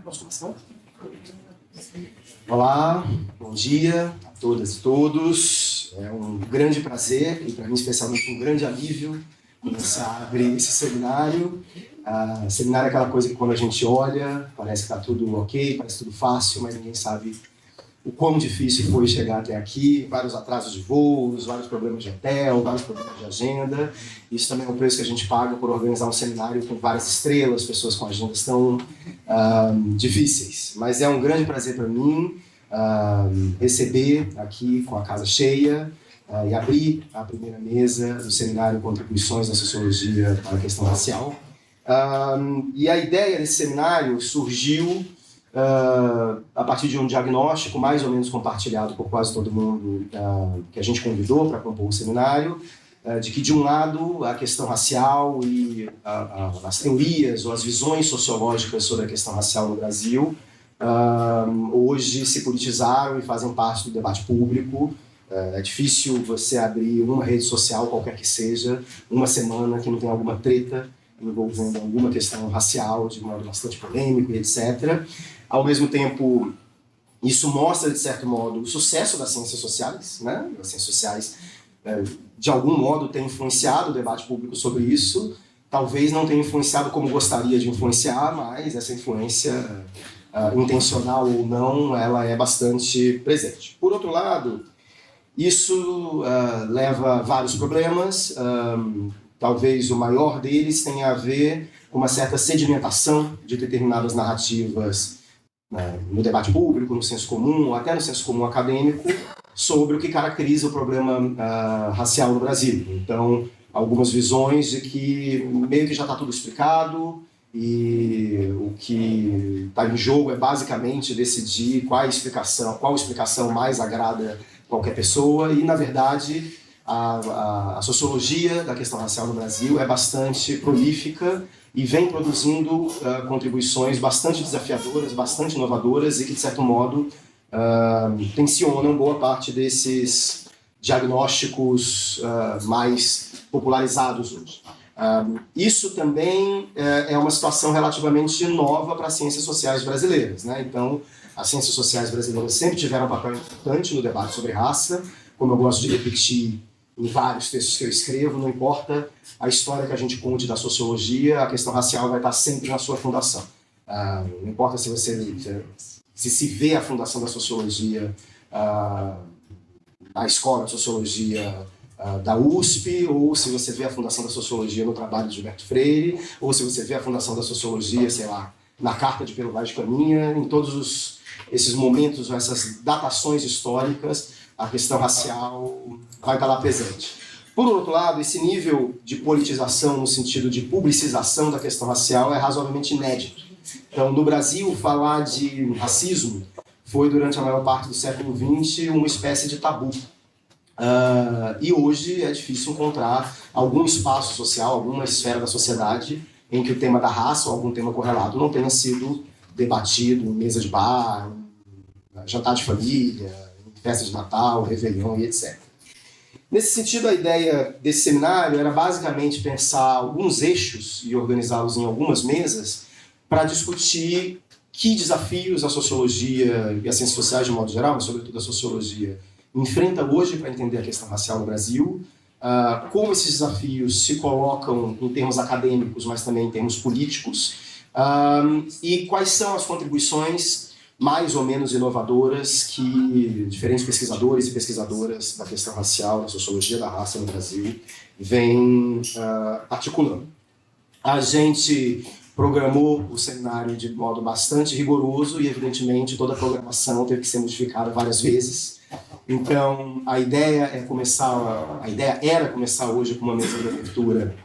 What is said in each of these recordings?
Posso começar? Olá, bom dia a todas e todos. É um grande prazer, e para mim especialmente um grande alívio, começar a abrir esse seminário. Seminário é aquela coisa que quando a gente olha, parece que está tudo ok, parece tudo fácil, mas ninguém sabe o quão difícil foi chegar até aqui, vários atrasos de voos, vários problemas de hotel, vários problemas de agenda. Isso também é um preço que a gente paga por organizar um seminário com várias estrelas, pessoas com agendas tão difíceis. Mas é um grande prazer para mim receber aqui com a casa cheia e abrir a primeira mesa do seminário Contribuições da Sociologia para a Questão Racial. E a ideia desse seminário surgiu a partir de um diagnóstico mais ou menos compartilhado por quase todo mundo que a gente convidou para compor o seminário, de que, de um lado, a questão racial e as teorias ou as visões sociológicas sobre a questão racial no Brasil hoje se politizaram e fazem parte do debate público. É difícil você abrir uma rede social, qualquer que seja, uma semana que não tem alguma treta envolvendo alguma questão racial, de modo bastante polêmico e etc. Ao mesmo tempo, isso mostra, de certo modo, o sucesso das ciências sociais, né? As ciências sociais, de algum modo, têm influenciado o debate público sobre isso. Talvez não tenha influenciado como gostaria de influenciar, mas essa influência, intencional ou não, ela é bastante presente. Por outro lado, isso leva a vários problemas. Talvez o maior deles tenha a ver com uma certa sedimentação de determinadas narrativas no debate público, no senso comum, ou até no senso comum acadêmico, sobre o que caracteriza o problema racial no Brasil. Então, algumas visões de que meio que já está tudo explicado e o que está em jogo é basicamente decidir qual explicação mais agrada qualquer pessoa e, na verdade, a sociologia da questão racial no Brasil é bastante prolífica e vem produzindo contribuições bastante desafiadoras, bastante inovadoras e que, de certo modo, tensionam boa parte desses diagnósticos mais popularizados hoje. Isso também é uma situação relativamente nova para as ciências sociais brasileiras, né? Então, as ciências sociais brasileiras sempre tiveram um papel importante no debate sobre raça, como eu gosto de repetir em vários textos que eu escrevo, não importa a história que a gente conte da sociologia, a questão racial vai estar sempre na sua fundação. Não importa se você se vê a fundação da sociologia na escola de sociologia da USP, ou se você vê a fundação da sociologia no trabalho de Gilberto Freire, ou se você vê a fundação da sociologia, sei lá, na Carta de Pelo Vaz de Caminha, em todos esses momentos, essas datações históricas, a questão racial vai estar lá presente. Por outro lado, esse nível de politização, no sentido de publicização da questão racial, é razoavelmente inédito. Então, no Brasil, falar de racismo foi, durante a maior parte do século XX, uma espécie de tabu. E hoje é difícil encontrar algum espaço social, alguma esfera da sociedade em que o tema da raça ou algum tema correlado não tenha sido debatido em mesa de bar, jantar de família, festa de Natal, Réveillon e etc. Nesse sentido, a ideia desse seminário era basicamente pensar alguns eixos e organizá-los em algumas mesas para discutir que desafios a sociologia e as ciências sociais de modo geral, mas sobretudo a sociologia, enfrenta hoje para entender a questão racial no Brasil, como esses desafios se colocam em termos acadêmicos, mas também em termos políticos, e quais são as contribuições mais ou menos inovadoras que diferentes pesquisadores e pesquisadoras da questão racial, da sociologia da raça no Brasil, vêm articulando. A gente programou o seminário de modo bastante rigoroso e, evidentemente, toda a programação teve que ser modificada várias vezes. Então, a ideia era começar hoje com uma mesa de abertura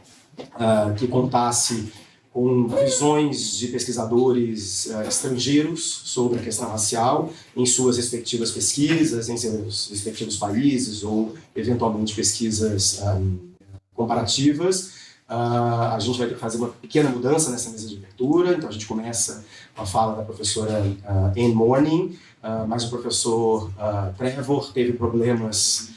que contasse com visões de pesquisadores estrangeiros sobre a questão racial em suas respectivas pesquisas, em seus respectivos países ou, eventualmente, pesquisas comparativas. A gente vai ter que fazer uma pequena mudança nessa mesa de abertura, então a gente começa com a fala da professora Anne Morning, mas o professor Trevor teve problemas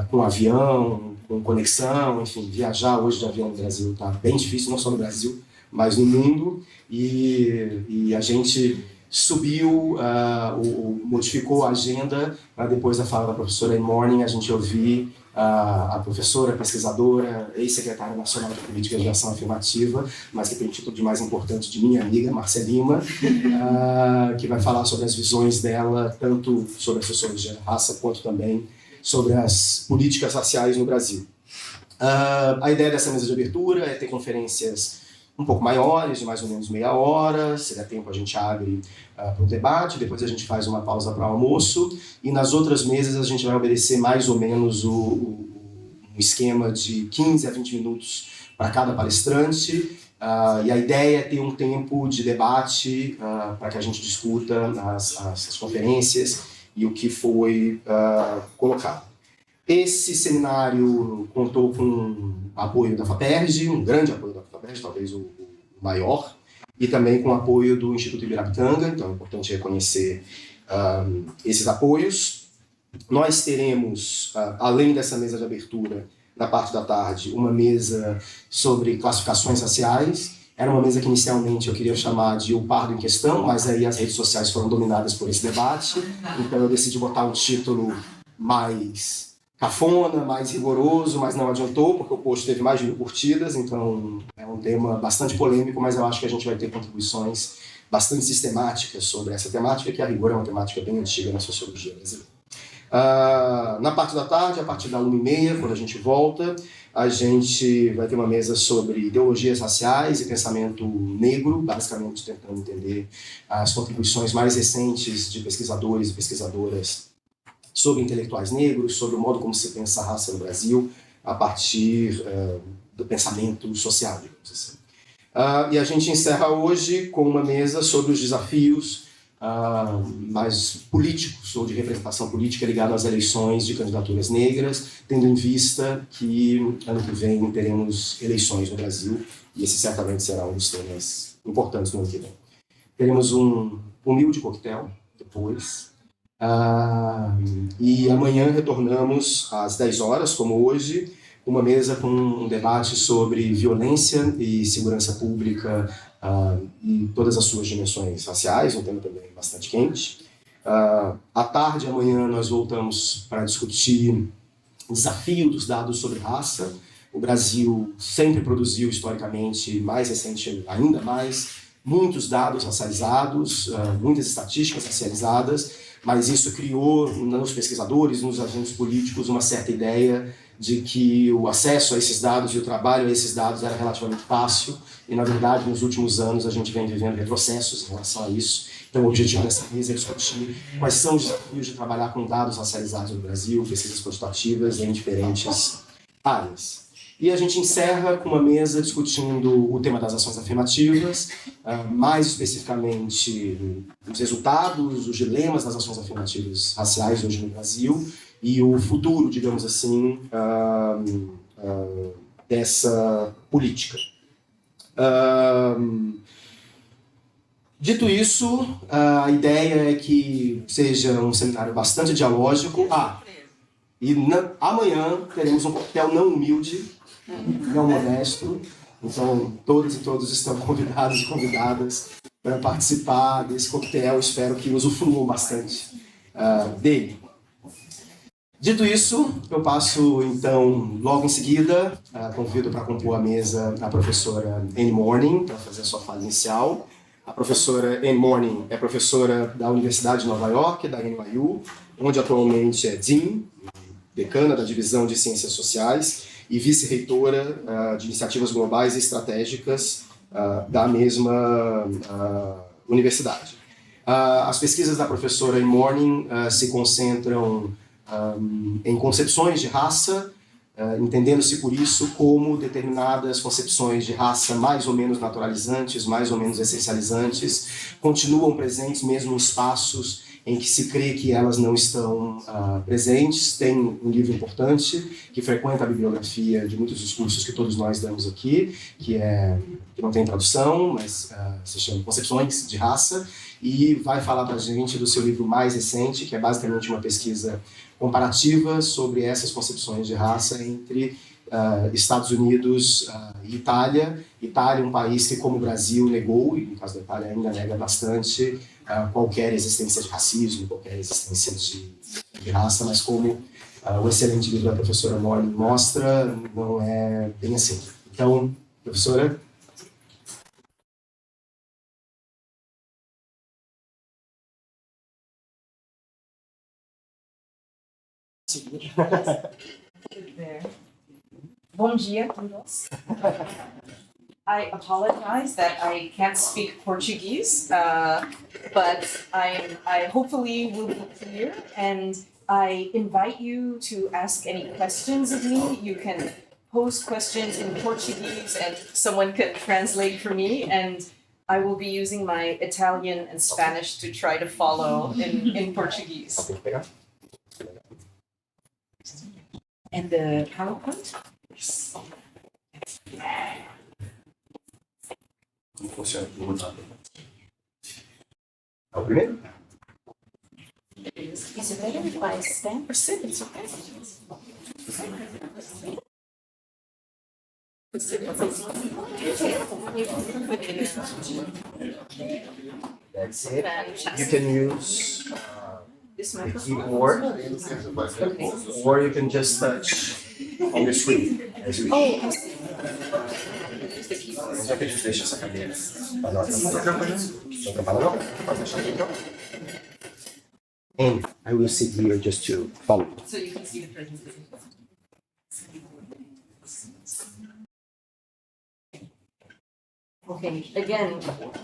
com avião, com conexão, enfim, viajar hoje de avião no Brasil está bem difícil, não só no Brasil, mas no mundo, e a gente subiu, modificou a agenda para depois da fala da professora Anne Morning, a gente ouvir a professora, pesquisadora, ex-secretária nacional de políticas de ação afirmativa, mas que tem o título de mais importante de minha amiga, Marcia Lima, que vai falar sobre as visões dela, tanto sobre a sociologia da raça, quanto também sobre as políticas raciais no Brasil. A ideia dessa mesa de abertura é ter conferências um pouco maiores, de mais ou menos meia hora. Se der tempo, a gente abre para um debate, depois a gente faz uma pausa para o almoço, e nas outras mesas a gente vai obedecer mais ou menos um esquema de 15 a 20 minutos para cada palestrante, e a ideia é ter um tempo de debate para que a gente discuta as conferências e o que foi colocado. Esse seminário contou com o apoio da FAPERJ, um grande apoio da FAPERJ, talvez o maior, e também com o apoio do Instituto Ibirapitanga, então é importante reconhecer esses apoios. Nós teremos, além dessa mesa de abertura, na parte da tarde, uma mesa sobre classificações raciais. Era uma mesa que inicialmente eu queria chamar de O Pardo em Questão, mas aí as redes sociais foram dominadas por esse debate, então eu decidi botar um título mais cafona, mais rigoroso, mas não adiantou, porque o post teve mais de 1000 curtidas, então é um tema bastante polêmico, mas eu acho que a gente vai ter contribuições bastante sistemáticas sobre essa temática, que a rigor é uma temática bem antiga na sociologia brasileira. Na parte da tarde, a partir da 1h30, quando a gente volta, a gente vai ter uma mesa sobre ideologias raciais e pensamento negro, basicamente tentando entender as contribuições mais recentes de pesquisadores e pesquisadoras sobre intelectuais negros, sobre o modo como se pensa a raça no Brasil, a partir do pensamento social, digamos assim. E a gente encerra hoje com uma mesa sobre os desafios mais políticos, ou de representação política ligada às eleições de candidaturas negras, tendo em vista que ano que vem teremos eleições no Brasil, e esse certamente será um dos temas importantes no ano que vem. Teremos um humilde coquetel depois, e amanhã retornamos às 10 horas, como hoje, uma mesa com um debate sobre violência e segurança pública e todas as suas dimensões raciais, um tema também bastante quente. À tarde, amanhã, nós voltamos para discutir o desafio dos dados sobre raça. O Brasil sempre produziu, historicamente, mais recente ainda mais, muitos dados racializados, muitas estatísticas racializadas, mas isso criou nos pesquisadores, nos agentes políticos, uma certa ideia de que o acesso a esses dados e o trabalho a esses dados era relativamente fácil, e, na verdade, nos últimos anos a gente vem vivendo retrocessos em relação a isso. Então, o objetivo dessa mesa é discutir quais são os desafios de trabalhar com dados racializados no Brasil, pesquisas quantitativas em diferentes áreas. E a gente encerra com uma mesa discutindo o tema das ações afirmativas, mais especificamente os resultados, os dilemas das ações afirmativas raciais hoje no Brasil e o futuro, digamos assim, dessa política. Dito isso, a ideia é que seja um seminário bastante dialógico. E amanhã teremos um coquetel não humilde, não modesto, então todos e todas estão convidados e convidadas para participar desse coquetel. Espero que usufruam bastante dele. Dito isso, eu passo então, logo em seguida, convido para compor a mesa a professora Anne Morning para fazer a sua fala inicial. A professora Anne Morning é professora da Universidade de Nova York, da NYU, onde atualmente é Dean, decana da Divisão de Ciências Sociais e vice-reitora de Iniciativas Globais e Estratégicas da mesma universidade. As pesquisas da professora Anne Morning se concentram em concepções de raça, entendendo-se por isso como determinadas concepções de raça mais ou menos naturalizantes, mais ou menos essencializantes, continuam presentes mesmo em espaços em que se crê que elas não estão presentes. Tem um livro importante que frequenta a bibliografia de muitos dos cursos que todos nós damos aqui, que não tem tradução, mas se chama Concepções de Raça, e vai falar para a gente do seu livro mais recente, que é basicamente uma pesquisa comparativa sobre essas concepções de raça entre Estados Unidos e Itália. Itália é um país que, como o Brasil, negou, e no caso da Itália ainda nega bastante, qualquer existência de racismo, qualquer existência de raça, mas como o excelente livro da professora Morley mostra, não é bem assim. Então, professora... Bom dia a todos. I apologize that I can't speak Portuguese, but I hopefully will be clear, and I invite you to ask any questions of me. You can post questions in Portuguese and someone can translate for me, and I will be using my Italian and Spanish to try to follow in Portuguese. And the PowerPoint? Como funciona? Vou botar. É o primeiro? Is it better if I stand or sit? It's okay. That's it. You can use the keyboard, or you can just touch on the screen as you wish. Oh, I see. Já que a gente deixa essa cadeira para nós. Não atrapalha não? Pode deixar aqui então. And I will sit here just to follow. So you can see the presentation. Okay, again,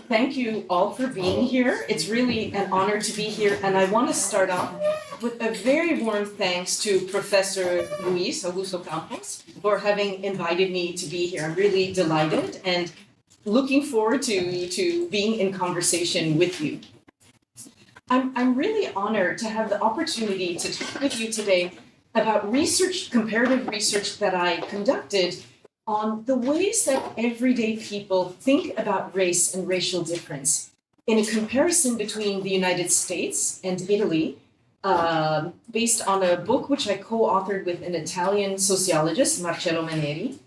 thank you all for being here. It's really an honor to be here, and I want to start off with a very warm thanks to Professor Luis Augusto Campos for having invited me to be here. I'm really delighted and looking forward to being in conversation with you. I'm really honored to have the opportunity to talk with you today about research, comparative research that I conducted on the ways that everyday people think about race and racial difference in a comparison between the United States and Italy, based on a book which I co-authored with an Italian sociologist, Marcello Maneri.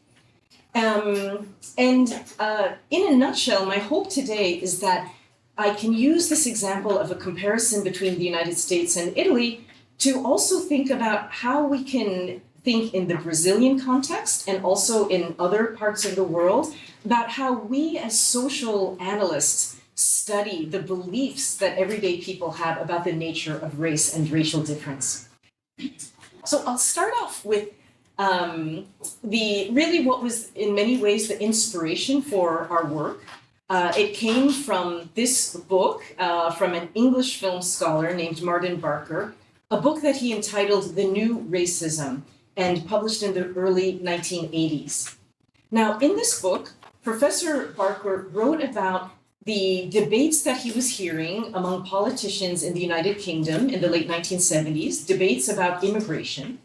In a nutshell, my hope today is that I can use this example of a comparison between the United States and Italy to also think about how we can think in the Brazilian context and also in other parts of the world about how we as social analysts study the beliefs that everyday people have about the nature of race and racial difference. So I'll start off with what was in many ways the inspiration for our work. It came from this book from an English film scholar named Martin Barker, a book that he entitled The New Racism, and published in the early 1980s. Now, in this book, Professor Barker wrote about the debates that he was hearing among politicians in the United Kingdom in the late 1970s, debates about immigration.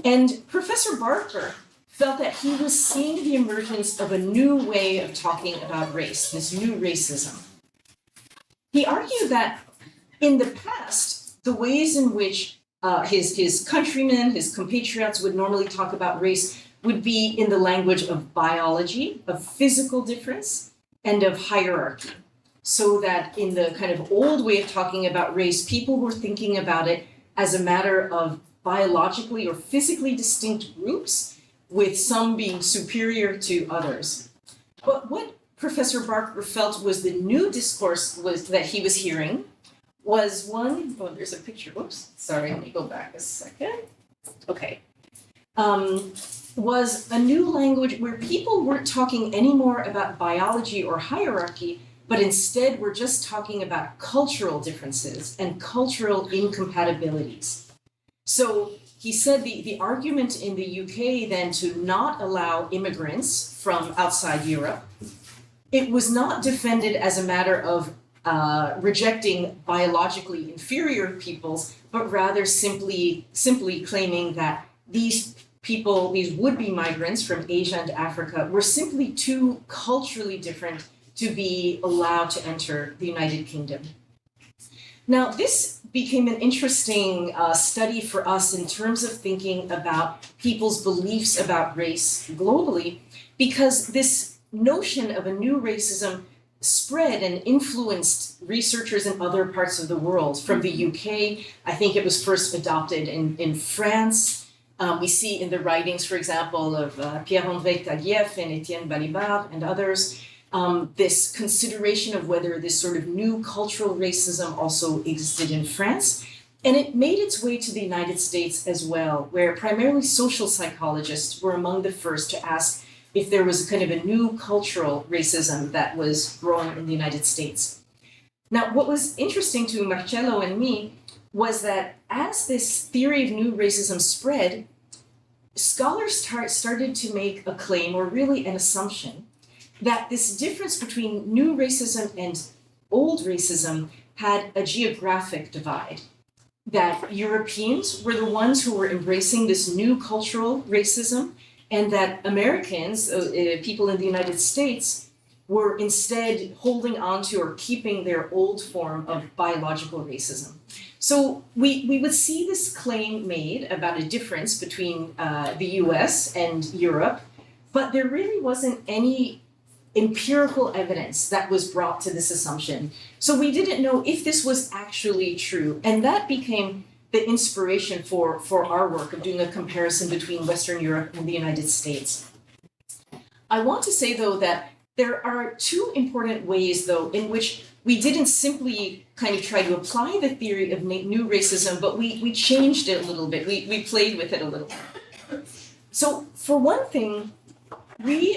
And Professor Barker felt that he was seeing the emergence of a new way of talking about race, this new racism. He argued that in the past, the ways in which his countrymen, his compatriots would normally talk about race would be in the language of biology, of physical difference, and of hierarchy. So that in the kind of old way of talking about race, people were thinking about it as a matter of biologically or physically distinct groups, with some being superior to others. But what Professor Barker felt was the new discourse that he was hearing was one, oh, there's a picture, whoops, sorry, let me go back a second. Okay. Was a new language where people weren't talking anymore about biology or hierarchy, but instead were just talking about cultural differences and cultural incompatibilities. So he said the argument in the UK then to not allow immigrants from outside Europe, it was not defended as a matter of rejecting biologically inferior peoples, but rather simply claiming that these people, these would-be migrants from Asia and Africa, were simply too culturally different to be allowed to enter the United Kingdom. Now, this became an interesting study for us in terms of thinking about people's beliefs about race globally, because this notion of a new racism spread and influenced researchers in other parts of the world. From the UK, I think it was first adopted in France. We see in the writings, for example, of Pierre-André Taguieff and Étienne Balibar and others, this consideration of whether this sort of new cultural racism also existed in France. And it made its way to the United States as well, where primarily social psychologists were among the first to ask if there was kind of a new cultural racism that was growing in the United States. Now, what was interesting to Marcello and me was that as this theory of new racism spread, scholars started to make a claim, or really an assumption, that this difference between new racism and old racism had a geographic divide. That Europeans were the ones who were embracing this new cultural racism, and that Americans, people in the United States, were instead holding on to or keeping their old form of biological racism. So we would see this claim made about a difference between the US and Europe, but there really wasn't any empirical evidence that was brought to this assumption. So we didn't know if this was actually true, and that became the inspiration for our work of doing a comparison between Western Europe and the United States. I want to say, though, that there are two important ways, though, in which we didn't simply kind of try to apply the theory of new racism, but we changed it a little bit. We played with it a little. So for one thing,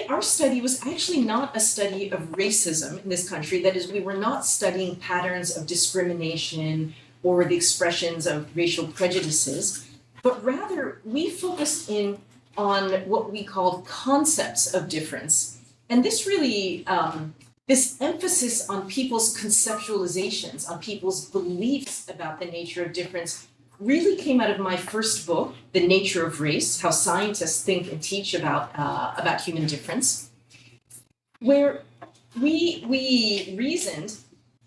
our study was actually not a study of racism in this country. That is, we were not studying patterns of discrimination or the expressions of racial prejudices, but rather we focused in on what we called concepts of difference. And this really, this emphasis on people's conceptualizations, on people's beliefs about the nature of difference, really came out of my first book, The Nature of Race, How Scientists Think and Teach about Human Difference, where we reasoned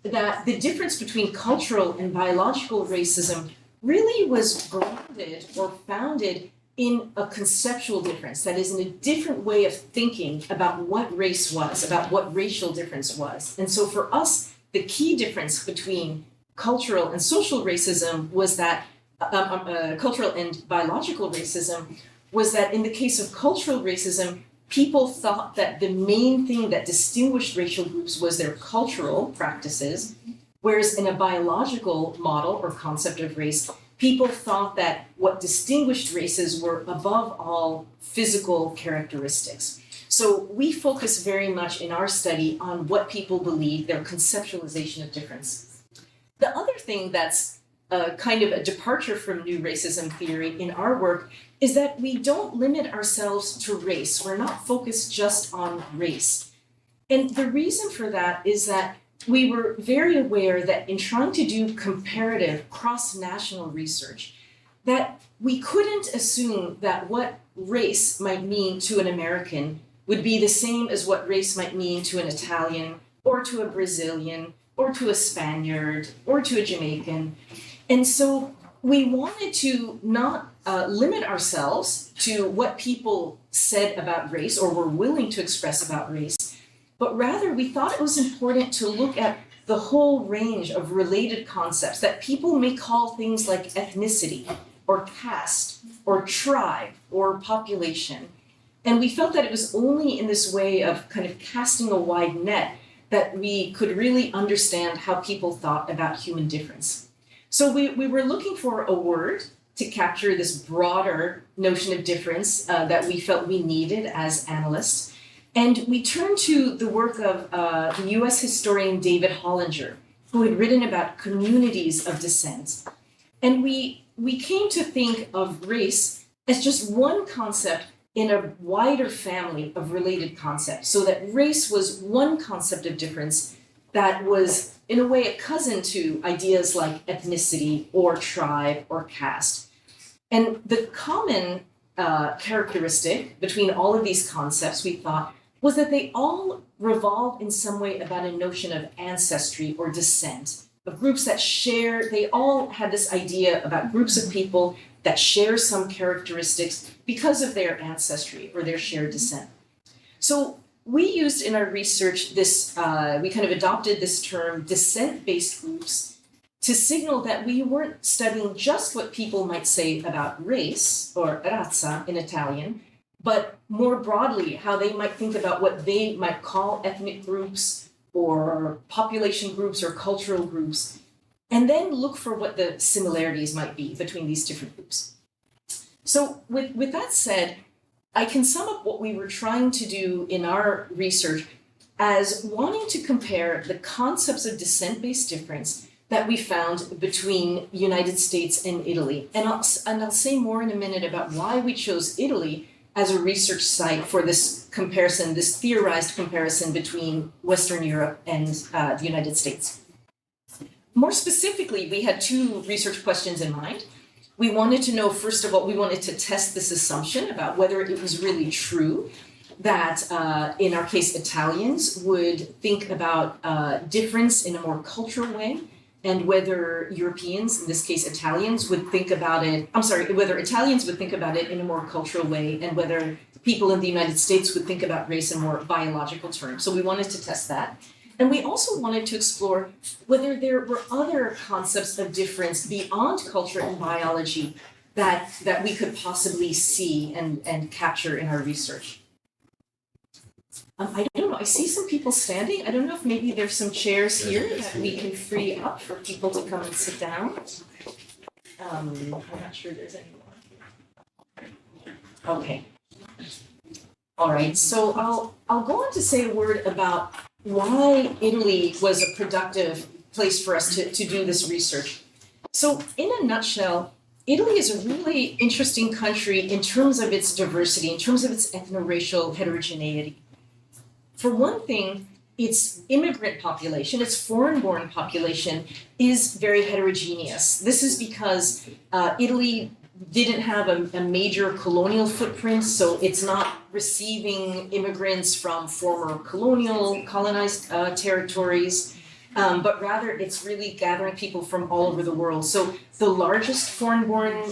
that the difference between cultural and biological racism really was grounded or founded in a conceptual difference, that is, in a different way of thinking about what race was, about what racial difference was. And so for us, the key difference between cultural and social racism was that, cultural and biological racism, was that in the case of cultural racism, people thought that the main thing that distinguished racial groups was their cultural practices, whereas in a biological model or concept of race, people thought that what distinguished races were above all physical characteristics. So we focus very much in our study on what people believe, their conceptualization of difference. The other thing that's kind of a departure from new racism theory in our work is that we don't limit ourselves to race. We're not focused just on race. And the reason for that is that we were very aware that in trying to do comparative cross-national research, that we couldn't assume that what race might mean to an American would be the same as what race might mean to an Italian, or to a Brazilian, or to a Spaniard, or to a Jamaican. And so we wanted to not limit ourselves to what people said about race or were willing to express about race, but rather we thought it was important to look at the whole range of related concepts that people may call things like ethnicity, or caste, or tribe, or population. And we felt that it was only in this way of kind of casting a wide net that we could really understand how people thought about human difference. So we were looking for a word to capture this broader notion of difference that we felt we needed as analysts. And we turned to the work of the US historian David Hollinger, who had written about communities of descent. And we came to think of race as just one concept in a wider family of related concepts, so that race was one concept of difference that was, in a way, a cousin to ideas like ethnicity or tribe or caste. And the common characteristic between all of these concepts, we thought, was that they all revolve in some way about a notion of ancestry or descent, groups that share, they all had this idea about groups of people that share some characteristics because of their ancestry or their shared descent. So we used in our research this, we kind of adopted this term, descent-based groups, to signal that we weren't studying just what people might say about race, or razza in Italian, but more broadly, how they might think about what they might call ethnic groups or population groups or cultural groups, and then look for what the similarities might be between these different groups. So with that said, I can sum up what we were trying to do in our research as wanting to compare the concepts of descent-based difference that we found between United States and Italy. And I'll say more in a minute about why we chose Italy as a research site for this comparison, this theorized comparison between Western Europe and the United States. More specifically, we had two research questions in mind. We wanted to know, first of all, we wanted to test this assumption about whether it was really true that, in our case, Italians would think about difference in a more cultural way, and whether Europeans, in this case Italians, would think about it, whether Italians would think about it in a more cultural way, and whether people in the United States would think about race in more biological terms. So we wanted to test that. And we also wanted to explore whether there were other concepts of difference beyond culture and biology that we could possibly see and capture in our research. I don't know, I see some people standing. I don't know if maybe there's some chairs here that we can free up for people to come and sit down. I'm not sure there's any more. Okay. All right, so I'll go on to say a word about why Italy was a productive place for us to do this research. So in a nutshell, Italy is a really interesting country in terms of its diversity, in terms of its ethno-racial heterogeneity. For one thing, its immigrant population, its foreign-born population, is very heterogeneous. This is because Italy didn't have a major colonial footprint, so it's not receiving immigrants from former colonized territories, but rather it's really gathering people from all over the world. So the largest foreign-born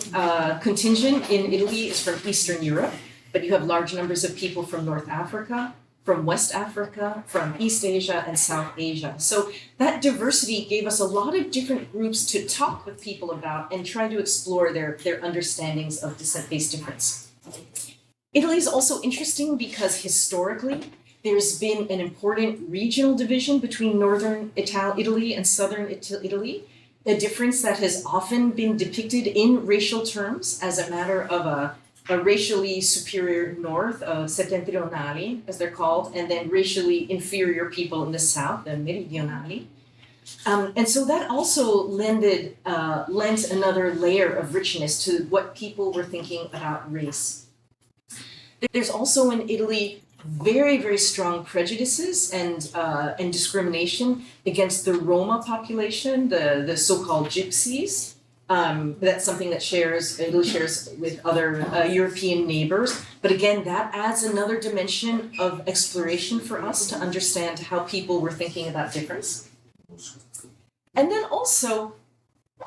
contingent in Italy is from Eastern Europe, but you have large numbers of people from North Africa, from West Africa, from East Asia, and South Asia. So that diversity gave us a lot of different groups to talk with people about and try to explore their understandings of descent-based difference. Italy is also interesting because historically, there's been an important regional division between northern Italy and southern Italy, a difference that has often been depicted in racial terms as a matter of a racially superior north, settentrionali, as they're called, and then racially inferior people in the south, the meridionali. And so that also lent another layer of richness to what people were thinking about race. There's also in Italy very, very strong prejudices and discrimination against the Roma population, the so-called gypsies. That's something that Italy shares with other European neighbors. But again, that adds another dimension of exploration for us to understand how people were thinking about difference. And then also,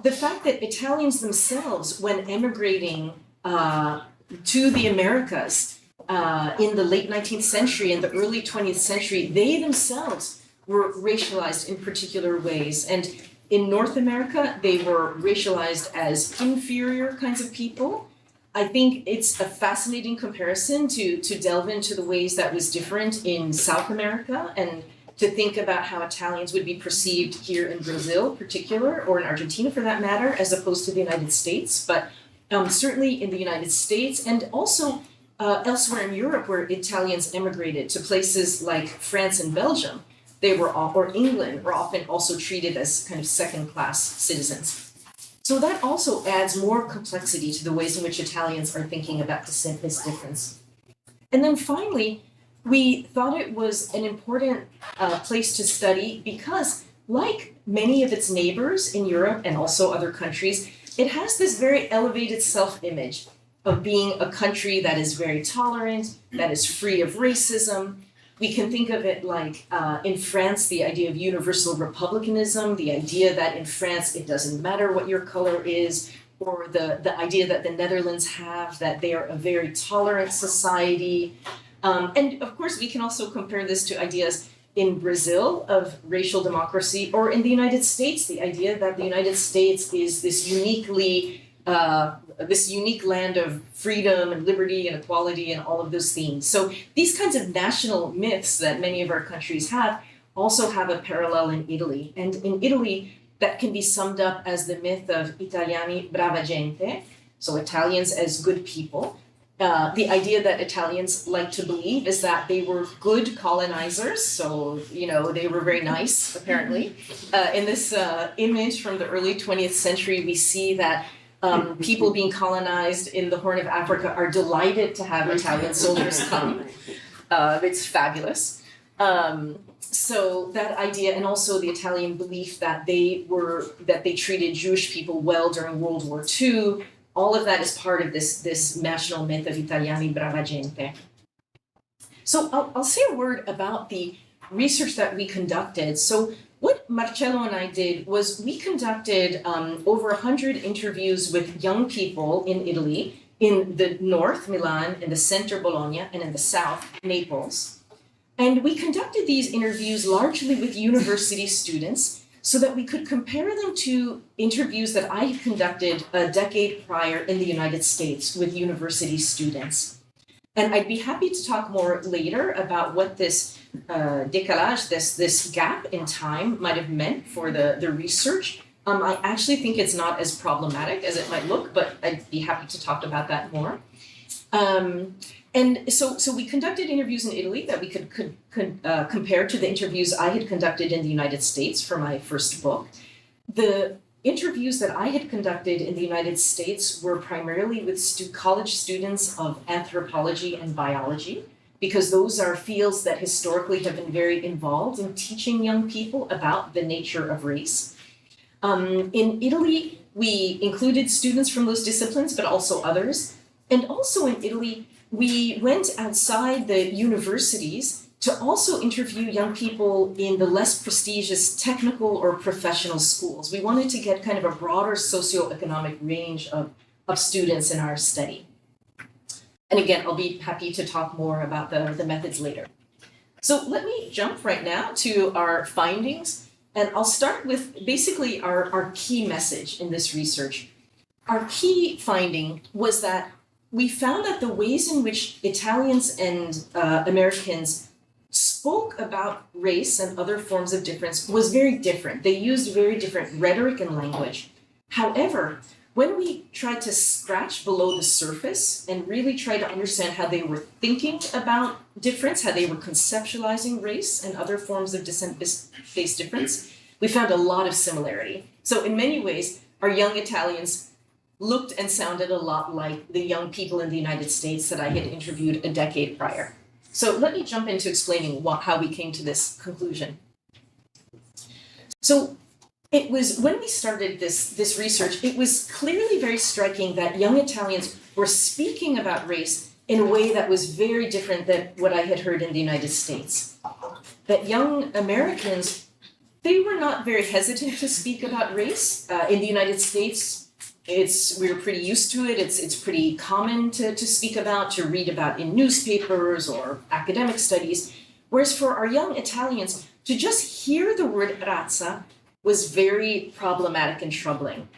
the fact that Italians themselves, when emigrating to the Americas in the late 19th century and the early 20th century, they themselves were racialized in particular ways. And in North America, they were racialized as inferior kinds of people. I think it's a fascinating comparison to delve into the ways that was different in South America and to think about how Italians would be perceived here in Brazil, in particular, or in Argentina for that matter, as opposed to the United States. But certainly in the United States and also elsewhere in Europe where Italians emigrated to places like France and Belgium, or England were often also treated as kind of second-class citizens. So that also adds more complexity to the ways in which Italians are thinking about descent-based difference. And then finally, we thought it was an important place to study because, like many of its neighbors in Europe and also other countries, it has this very elevated self-image of being a country that is very tolerant, that is free of racism, We can think of it like in France, the idea of universal republicanism, the idea that in France it doesn't matter what your color is, or the idea that the Netherlands have, that they are a very tolerant society. And of course, we can also compare this to ideas in Brazil of racial democracy, or in the United States, the idea that the United States is this unique land of freedom and liberty and equality and all of those themes. So these kinds of national myths that many of our countries have also have a parallel in Italy. And in Italy, that can be summed up as the myth of Italiani brava gente, so Italians as good people. The idea that Italians like to believe is that they were good colonizers, so, they were very nice, apparently. In this image from the early 20th century, we see that people being colonized in the Horn of Africa are delighted to have Italian soldiers come. It's fabulous. So that idea, and also the Italian belief that they treated Jewish people well during World War II, all of that is part of this national myth of Italiani brava gente. So I'll say a word about the research that we conducted. So what Marcello and I did was we conducted over 100 interviews with young people in Italy, in the north, Milan, in the center, Bologna, and in the south, Naples. And we conducted these interviews largely with university students so that we could compare them to interviews that I had conducted a decade prior in the United States with university students. And I'd be happy to talk more later about what this décalage, this gap in time might have meant for the research. I actually think it's not as problematic as it might look, but I'd be happy to talk about that more. And so we conducted interviews in Italy that we could compare to the interviews I had conducted in the United States for my first book. The interviews that I had conducted in the United States were primarily with college students of anthropology and biology, because those are fields that historically have been very involved in teaching young people about the nature of race. In Italy, we included students from those disciplines, but also others. And also in Italy, we went outside the universities to also interview young people in the less prestigious technical or professional schools. We wanted to get kind of a broader socioeconomic range of students in our study. And again, I'll be happy to talk more about the methods later. So let me jump right now to our findings, and I'll start with basically our key message in this research. Our key finding was that we found that the ways in which Italians and Americans spoke about race and other forms of difference was very different. They used very different rhetoric and language. However, when we tried to scratch below the surface and really try to understand how they were thinking about difference, how they were conceptualizing race and other forms of descent-based difference, we found a lot of similarity. So in many ways, our young Italians looked and sounded a lot like the young people in the United States that I had interviewed a decade prior. So let me jump into explaining how we came to this conclusion. So it was when we started this research, it was clearly very striking that young Italians were speaking about race in a way that was very different than what I had heard in the United States. That young Americans, they were not very hesitant to speak about race. In the United States, we're pretty used to it. It's pretty common to speak about, to read about in newspapers or academic studies. Whereas for our young Italians, to just hear the word razza was very problematic and troubling.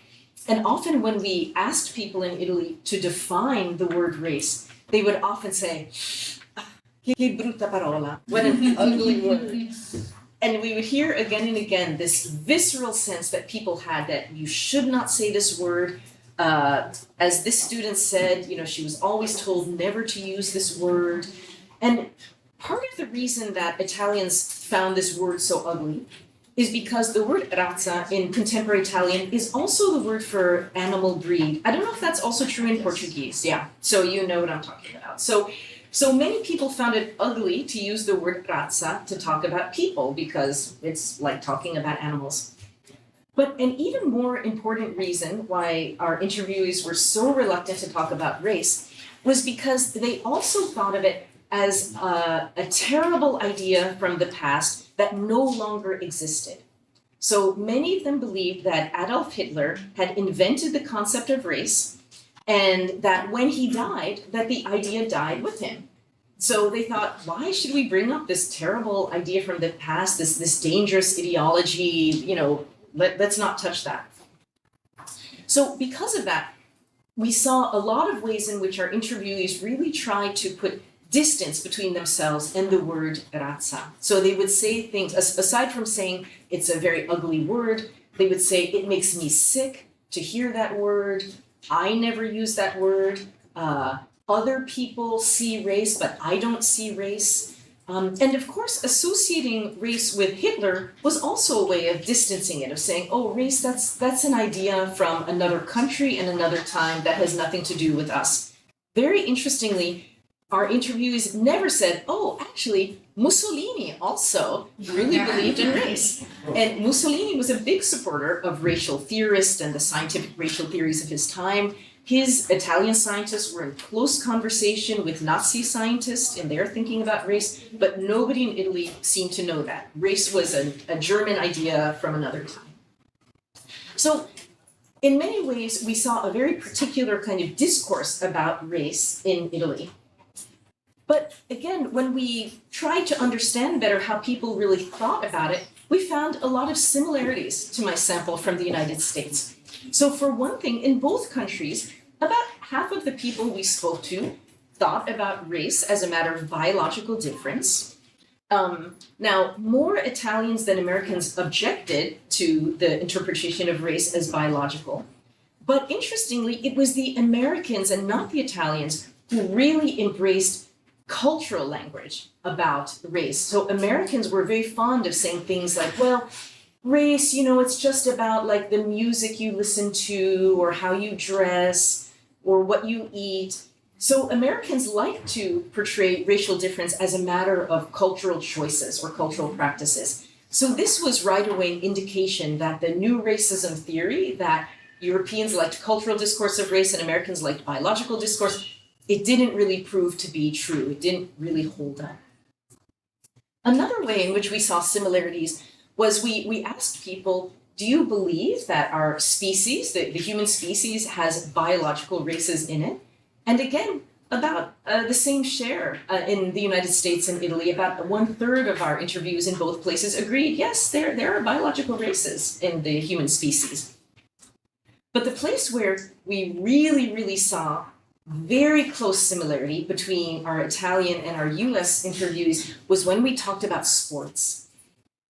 And often when we asked people in Italy to define the word race, they would often say, "Che brutta parola," what an ugly word. And we would hear again and again this visceral sense that people had that you should not say this word. As this student said, she was always told never to use this word. And part of the reason that Italians found this word so ugly is because the word razza in contemporary Italian is also the word for animal breed. I don't know if that's also true in Portuguese. Yeah, so you know what I'm talking about. So many people found it ugly to use the word razza to talk about people because it's like talking about animals. But an even more important reason why our interviewees were so reluctant to talk about race was because they also thought of it as a terrible idea from the past that no longer existed. So many of them believed that Adolf Hitler had invented the concept of race, and that when he died, that the idea died with him. So they thought, why should we bring up this terrible idea from the past, this dangerous ideology, let's not touch that. So because of that, we saw a lot of ways in which our interviewees really tried to put distance between themselves and the word razza. So they would say things, aside from saying it's a very ugly word, they would say, it makes me sick to hear that word, I never use that word, other people see race, but I don't see race. And of course, associating race with Hitler was also a way of distancing it, of saying, oh, race, that's an idea from another country and another time that has nothing to do with us. Very interestingly, our interviewees never said, oh, actually, Mussolini also really believed in race. And Mussolini was a big supporter of racial theorists and the scientific racial theories of his time. His Italian scientists were in close conversation with Nazi scientists in their thinking about race, but nobody in Italy seemed to know that. Race was a German idea from another time. So in many ways, we saw a very particular kind of discourse about race in Italy. But again, when we tried to understand better how people really thought about it, we found a lot of similarities to my sample from the United States. So for one thing, in both countries, about half of the people we spoke to thought about race as a matter of biological difference. Now, more Italians than Americans objected to the interpretation of race as biological. But interestingly, it was the Americans and not the Italians who really embraced cultural language about race. So Americans were very fond of saying things like, well, race, it's just about like the music you listen to or how you dress or what you eat. So Americans like to portray racial difference as a matter of cultural choices or cultural practices. So this was right away an indication that the new racism theory that Europeans liked cultural discourse of race and Americans liked biological discourse, it didn't really prove to be true. It didn't really hold up. Another way in which we saw similarities was we asked people, do you believe that our species, the human species, has biological races in it? And again, about the same share in the United States and Italy, about 1/3 of our interviews in both places agreed, yes, there are biological races in the human species. But the place where we really, really saw very close similarity between our Italian and our US interviews was when we talked about sports.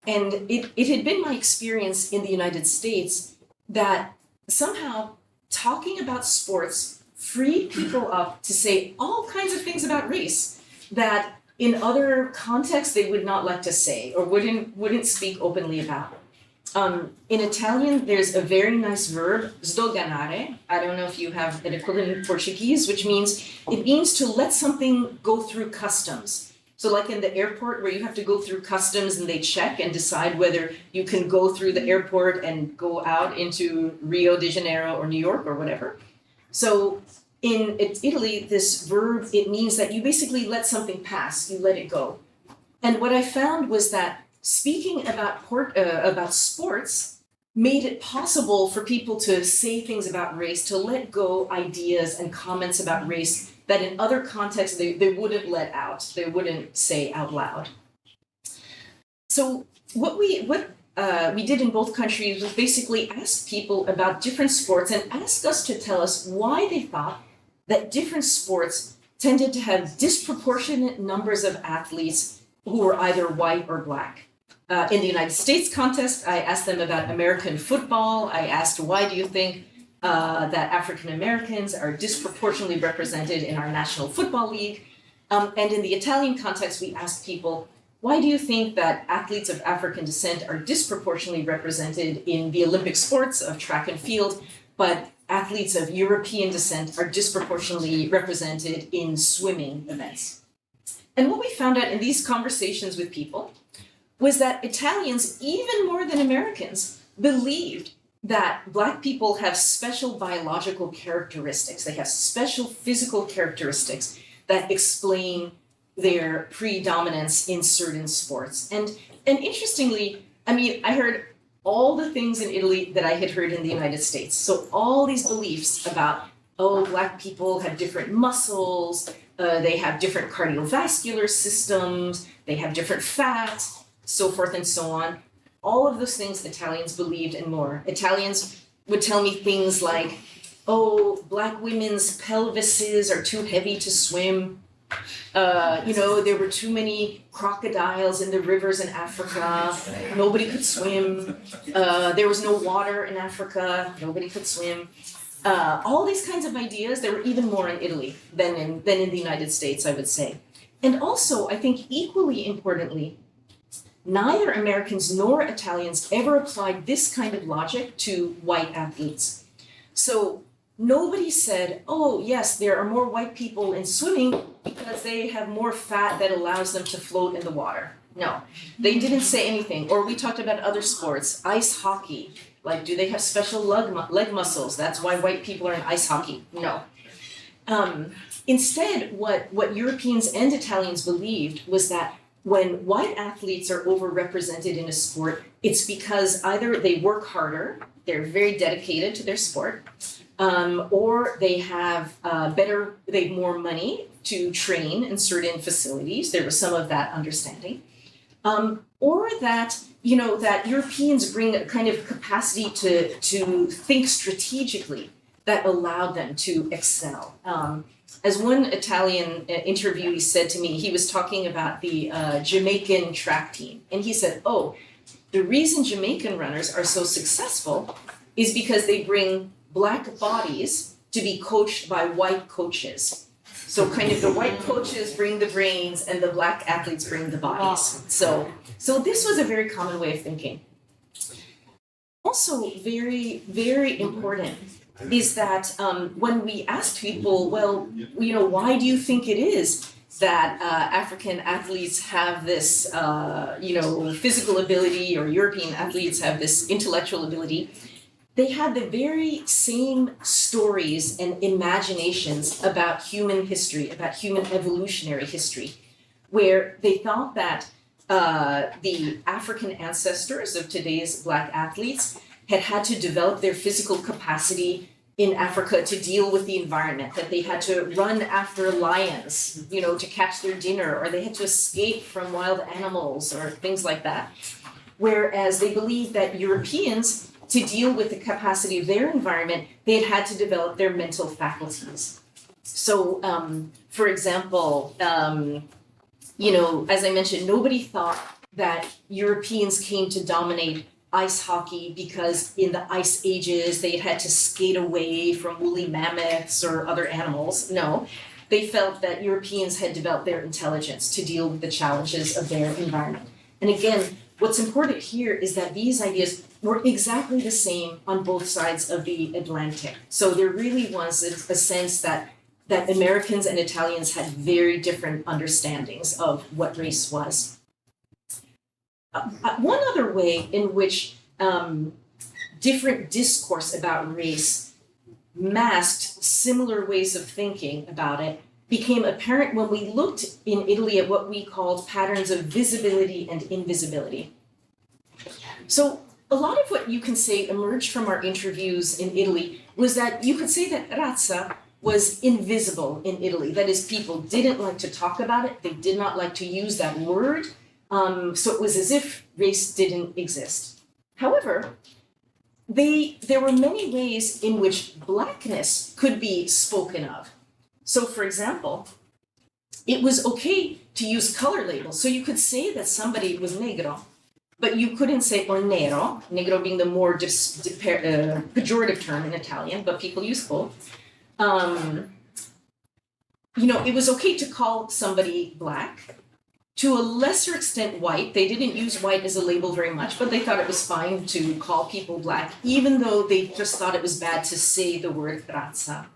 And it had been my experience in the United States that somehow talking about sports freed people up to say all kinds of things about race that in other contexts they would not like to say or wouldn't speak openly about. In Italian, there's a very nice verb, sdoganare. I don't know if you have an equivalent in Portuguese, which means to let something go through customs. So like in the airport where you have to go through customs and they check and decide whether you can go through the airport and go out into Rio de Janeiro or New York or whatever. So in Italy, this verb, it means that you basically let something pass, you let it go. And what I found was that speaking about sports made it possible for people to say things about race, to let go ideas and comments about race that in other contexts they wouldn't let out, they wouldn't say out loud. So what we did in both countries was basically ask people about different sports and ask us to tell us why they thought that different sports tended to have disproportionate numbers of athletes who were either white or black. In the United States context, I asked them about American football. I asked, why do you think that African Americans are disproportionately represented in our National Football League? And in the Italian context, we asked people, why do you think that athletes of African descent are disproportionately represented in the Olympic sports of track and field, but athletes of European descent are disproportionately represented in swimming events? And what we found out in these conversations with people was that Italians, even more than Americans, believed that Black people have special biological characteristics. They have special physical characteristics that explain their predominance in certain sports. And interestingly, I mean, I heard all the things in Italy that I had heard in the United States. So all these beliefs about, oh, Black people have different muscles, they have different cardiovascular systems, they have different fat, so forth and so on. All of those things Italians believed and more. Italians would tell me things like, oh, Black women's pelvises are too heavy to swim. There were too many crocodiles in the rivers in Africa. Nobody could swim. There was no water in Africa. Nobody could swim. All these kinds of ideas, there were even more in Italy than in the United States, I would say. And also, I think equally importantly, neither Americans nor Italians ever applied this kind of logic to white athletes. So nobody said, oh, yes, there are more white people in swimming because they have more fat that allows them to float in the water. No, they didn't say anything. Or we talked about other sports, ice hockey. Like, do they have special leg muscles? That's why white people are in ice hockey. No. Instead, what Europeans and Italians believed was that when white athletes are overrepresented in a sport, it's because either they work harder, they're very dedicated to their sport, or they have they have more money to train in certain facilities. There was some of that understanding. Or that, that Europeans bring a kind of capacity to think strategically that allowed them to excel. As one Italian interviewee said to me, he was talking about the Jamaican track team. And he said, oh, the reason Jamaican runners are so successful is because they bring Black bodies to be coached by white coaches. So kind of the white coaches bring the brains and the Black athletes bring the bodies. So this was a very common way of thinking. Also very, very important is that when we asked people, well, why do you think it is that African athletes have this, physical ability, or European athletes have this intellectual ability? They had the very same stories and imaginations about human history, about human evolutionary history, where they thought that the African ancestors of today's Black athletes had to develop their physical capacity in Africa to deal with the environment, that they had to run after lions, to catch their dinner, or they had to escape from wild animals or things like that. Whereas they believed that Europeans, to deal with the capacity of their environment, they had to develop their mental faculties. So, for example, as I mentioned, nobody thought that Europeans came to dominate ice hockey because in the ice ages they had to skate away from woolly mammoths or other animals. No, they felt that Europeans had developed their intelligence to deal with the challenges of their environment. And again, what's important here is that these ideas were exactly the same on both sides of the Atlantic. So there really was a sense that Americans and Italians had very different understandings of what race was. One other way in which different discourse about race masked similar ways of thinking about it became apparent when we looked in Italy at what we called patterns of visibility and invisibility. So a lot of what you can say emerged from our interviews in Italy was that you could say that razza was invisible in Italy. That is, people didn't like to talk about it. They did not like to use that word. So it was as if race didn't exist. However, there were many ways in which Blackness could be spoken of. So for example, it was okay to use color labels. So you could say that somebody was negro, but you couldn't say or nero, negro being the more pejorative term in Italian, but people use both. It was okay to call somebody Black. To a lesser extent white. They didn't use white as a label very much, but they thought it was fine to call people Black, even though they just thought it was bad to say the word razza.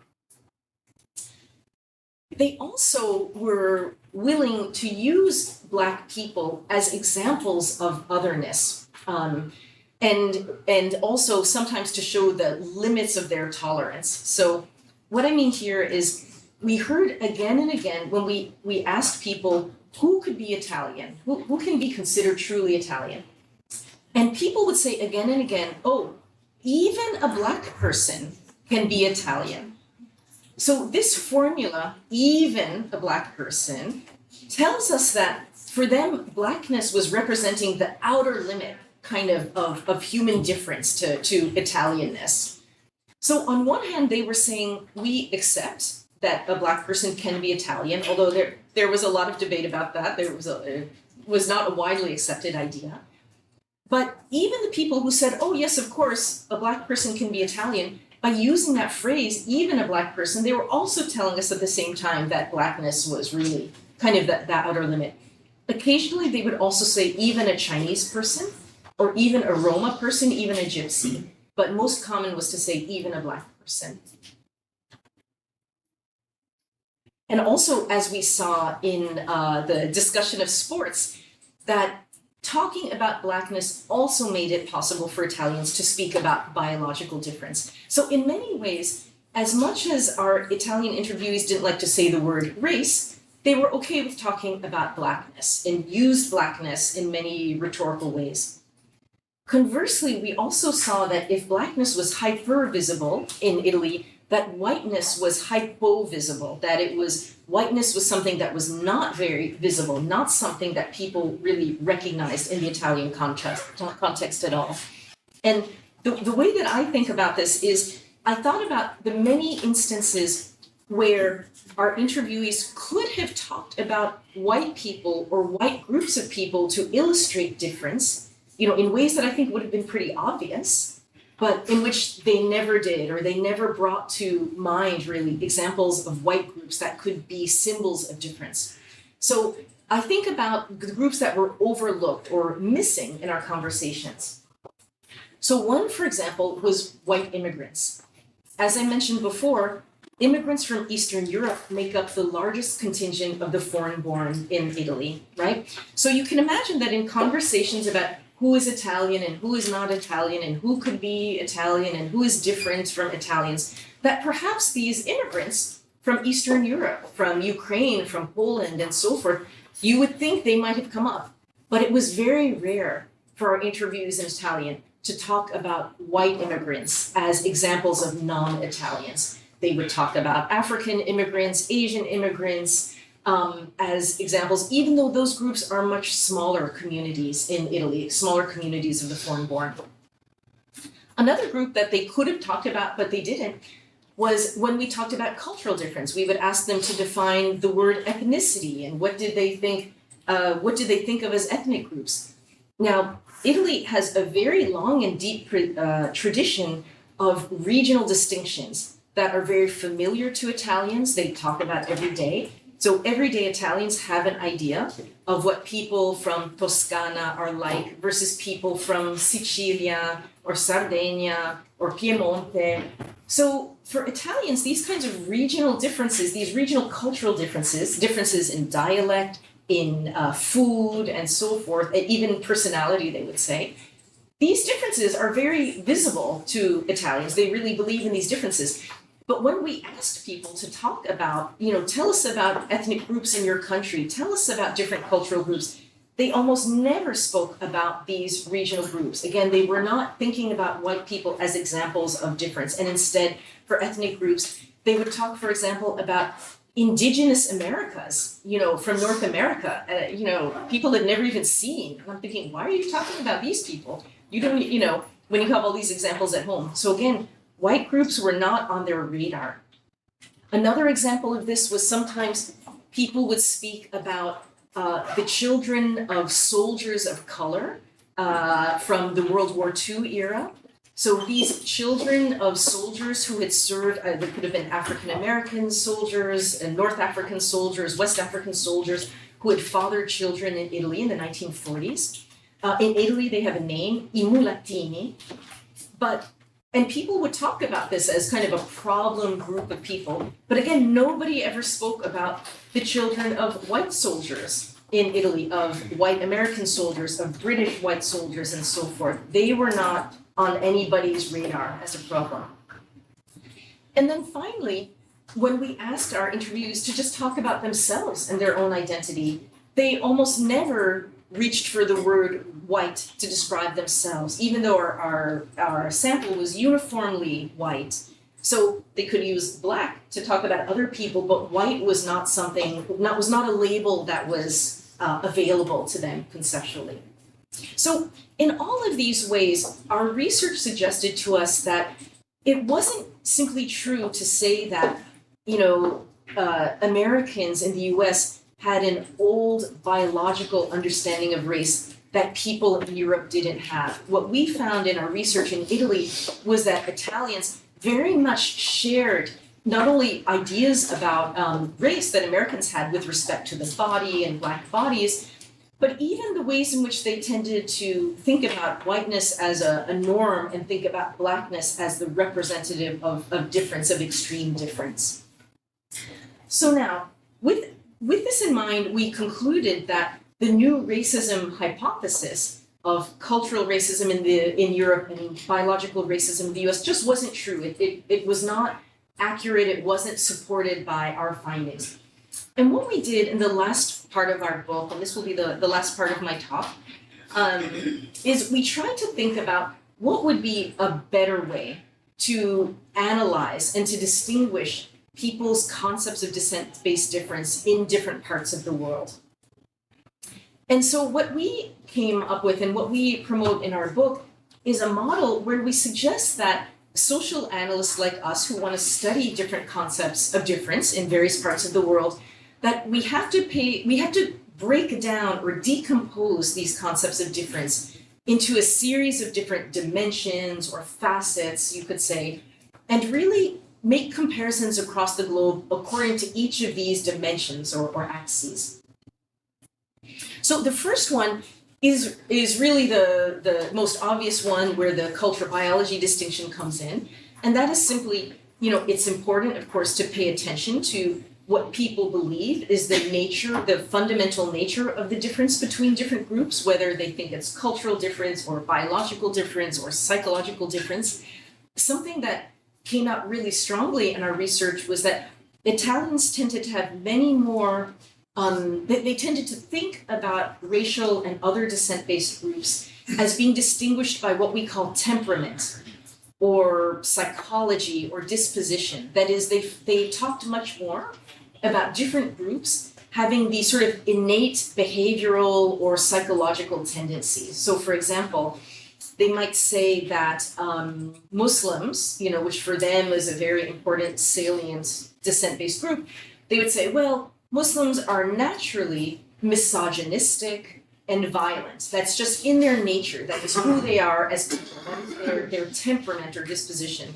They also were willing to use Black people as examples of otherness, and also sometimes to show the limits of their tolerance. So what I mean here is we heard again and again when we asked people who could be Italian, who can be considered truly Italian. And people would say again and again, oh, even a Black person can be Italian. So this formula, even a Black person, tells us that for them, Blackness was representing the outer limit kind of human difference to Italianness. So on one hand, they were saying, we accept that a Black person can be Italian, although there was a lot of debate about that. It was not a widely accepted idea. But even the people who said, oh yes, of course, a Black person can be Italian, by using that phrase, even a Black person, they were also telling us at the same time that Blackness was really kind of that outer limit. Occasionally, they would also say even a Chinese person, or even a Roma person, even a Gypsy. But most common was to say even a Black person. And also, as we saw in the discussion of sports, that talking about Blackness also made it possible for Italians to speak about biological difference. So in many ways, as much as our Italian interviewees didn't like to say the word race, they were okay with talking about Blackness and used Blackness in many rhetorical ways. Conversely, we also saw that if Blackness was hyper-visible in Italy, that whiteness was hypo-visible, that whiteness was something that was not very visible, not something that people really recognized in the Italian context at all. And the way that I think about this is, I thought about the many instances where our interviewees could have talked about white people or white groups of people to illustrate difference, in ways that I think would have been pretty obvious, but in which they never did, or they never brought to mind really examples of white groups that could be symbols of difference. So I think about the groups that were overlooked or missing in our conversations. So one, for example, was white immigrants. As I mentioned before, immigrants from Eastern Europe make up the largest contingent of the foreign-born in Italy, right? So you can imagine that in conversations about who is Italian and who is not Italian and who could be Italian and who is different from Italians, that perhaps these immigrants from Eastern Europe, from Ukraine, from Poland, and so forth, you would think they might have come up. But it was very rare for our interviews in Italian to talk about white immigrants as examples of non-Italians. They would talk about African immigrants, Asian immigrants, as examples, even though those groups are much smaller communities in Italy, smaller communities of the foreign-born. Another group that they could have talked about, but they didn't, was when we talked about cultural difference. We would ask them to define the word ethnicity and what did they think of as ethnic groups. Now, Italy has a very long and deep tradition of regional distinctions that are very familiar to Italians. They talk about every day. So everyday Italians have an idea of what people from Toscana are like versus people from Sicilia or Sardinia or Piemonte. So for Italians, these kinds of regional differences, these regional cultural differences in dialect, in food and so forth, and even personality, they would say, these differences are very visible to Italians. They really believe in these differences. But when we asked people to talk about, tell us about ethnic groups in your country, tell us about different cultural groups, they almost never spoke about these regional groups. Again, they were not thinking about white people as examples of difference. And instead, for ethnic groups, they would talk, for example, about indigenous Americas, from North America, people had never even seen. And I'm thinking, why are you talking about these people? You don't, when you have all these examples at home. So again, white groups were not on their radar. Another example of this was sometimes people would speak about the children of soldiers of color from the World War II era. So these children of soldiers who had served, there could have been African American soldiers, and North African soldiers, West African soldiers, who had fathered children in Italy in the 1940s. In Italy, they have a name, I Mulatini, and people would talk about this as kind of a problem group of people. But again, nobody ever spoke about the children of white soldiers in Italy, of white American soldiers, of British white soldiers, and so forth. They were not on anybody's radar as a problem. And then finally, when we asked our interviewees to just talk about themselves and their own identity, they almost never reached for the word white to describe themselves, even though our sample was uniformly white. So they could use black to talk about other people, but white was not a label that was available to them conceptually. So in all of these ways, our research suggested to us that it wasn't simply true to say that, Americans in the US had an old biological understanding of race that people in Europe didn't have. What we found in our research in Italy was that Italians very much shared not only ideas about race that Americans had with respect to the body and Black bodies, but even the ways in which they tended to think about whiteness as a norm and think about Blackness as the representative of difference, of extreme difference. So now, with this in mind, we concluded that the new racism hypothesis of cultural racism in Europe and biological racism in the US just wasn't true. It was not accurate, it wasn't supported by our findings. And what we did in the last part of our book, and this will be the last part of my talk, is we tried to think about what would be a better way to analyze and to distinguish people's concepts of descent-based difference in different parts of the world. And so what we came up with and what we promote in our book is a model where we suggest that social analysts like us who want to study different concepts of difference in various parts of the world, that we have to break down or decompose these concepts of difference into a series of different dimensions or facets, you could say, and really make comparisons across the globe according to each of these dimensions or axes. So the first one is really the most obvious one where the culture biology distinction comes in. And that is simply, it's important, of course, to pay attention to what people believe is the fundamental nature of the difference between different groups, whether they think it's cultural difference or biological difference or psychological difference. Something that came out really strongly in our research was that Italians tended to have many more they tended to think about racial and other descent-based groups as being distinguished by what we call temperament or psychology or disposition. That is, they talked much more about different groups having these sort of innate behavioral or psychological tendencies. So for example, they might say that Muslims, which for them is a very important, salient descent-based group, they would say, well, Muslims are naturally misogynistic and violent. That's just in their nature. That is who they are as people. That is their temperament or disposition.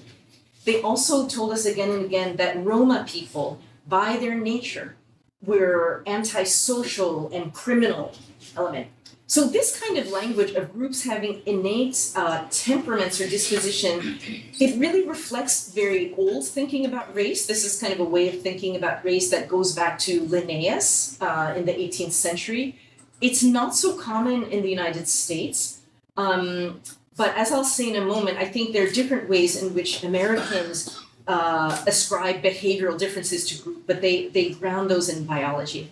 They also told us again and again that Roma people, by their nature, were antisocial and criminal element. So this kind of language of groups having innate temperaments or disposition, it really reflects very old thinking about race. This is kind of a way of thinking about race that goes back to Linnaeus in the 18th century. It's not so common in the United States, but as I'll say in a moment, I think there are different ways in which Americans ascribe behavioral differences to groups, but they ground those in biology.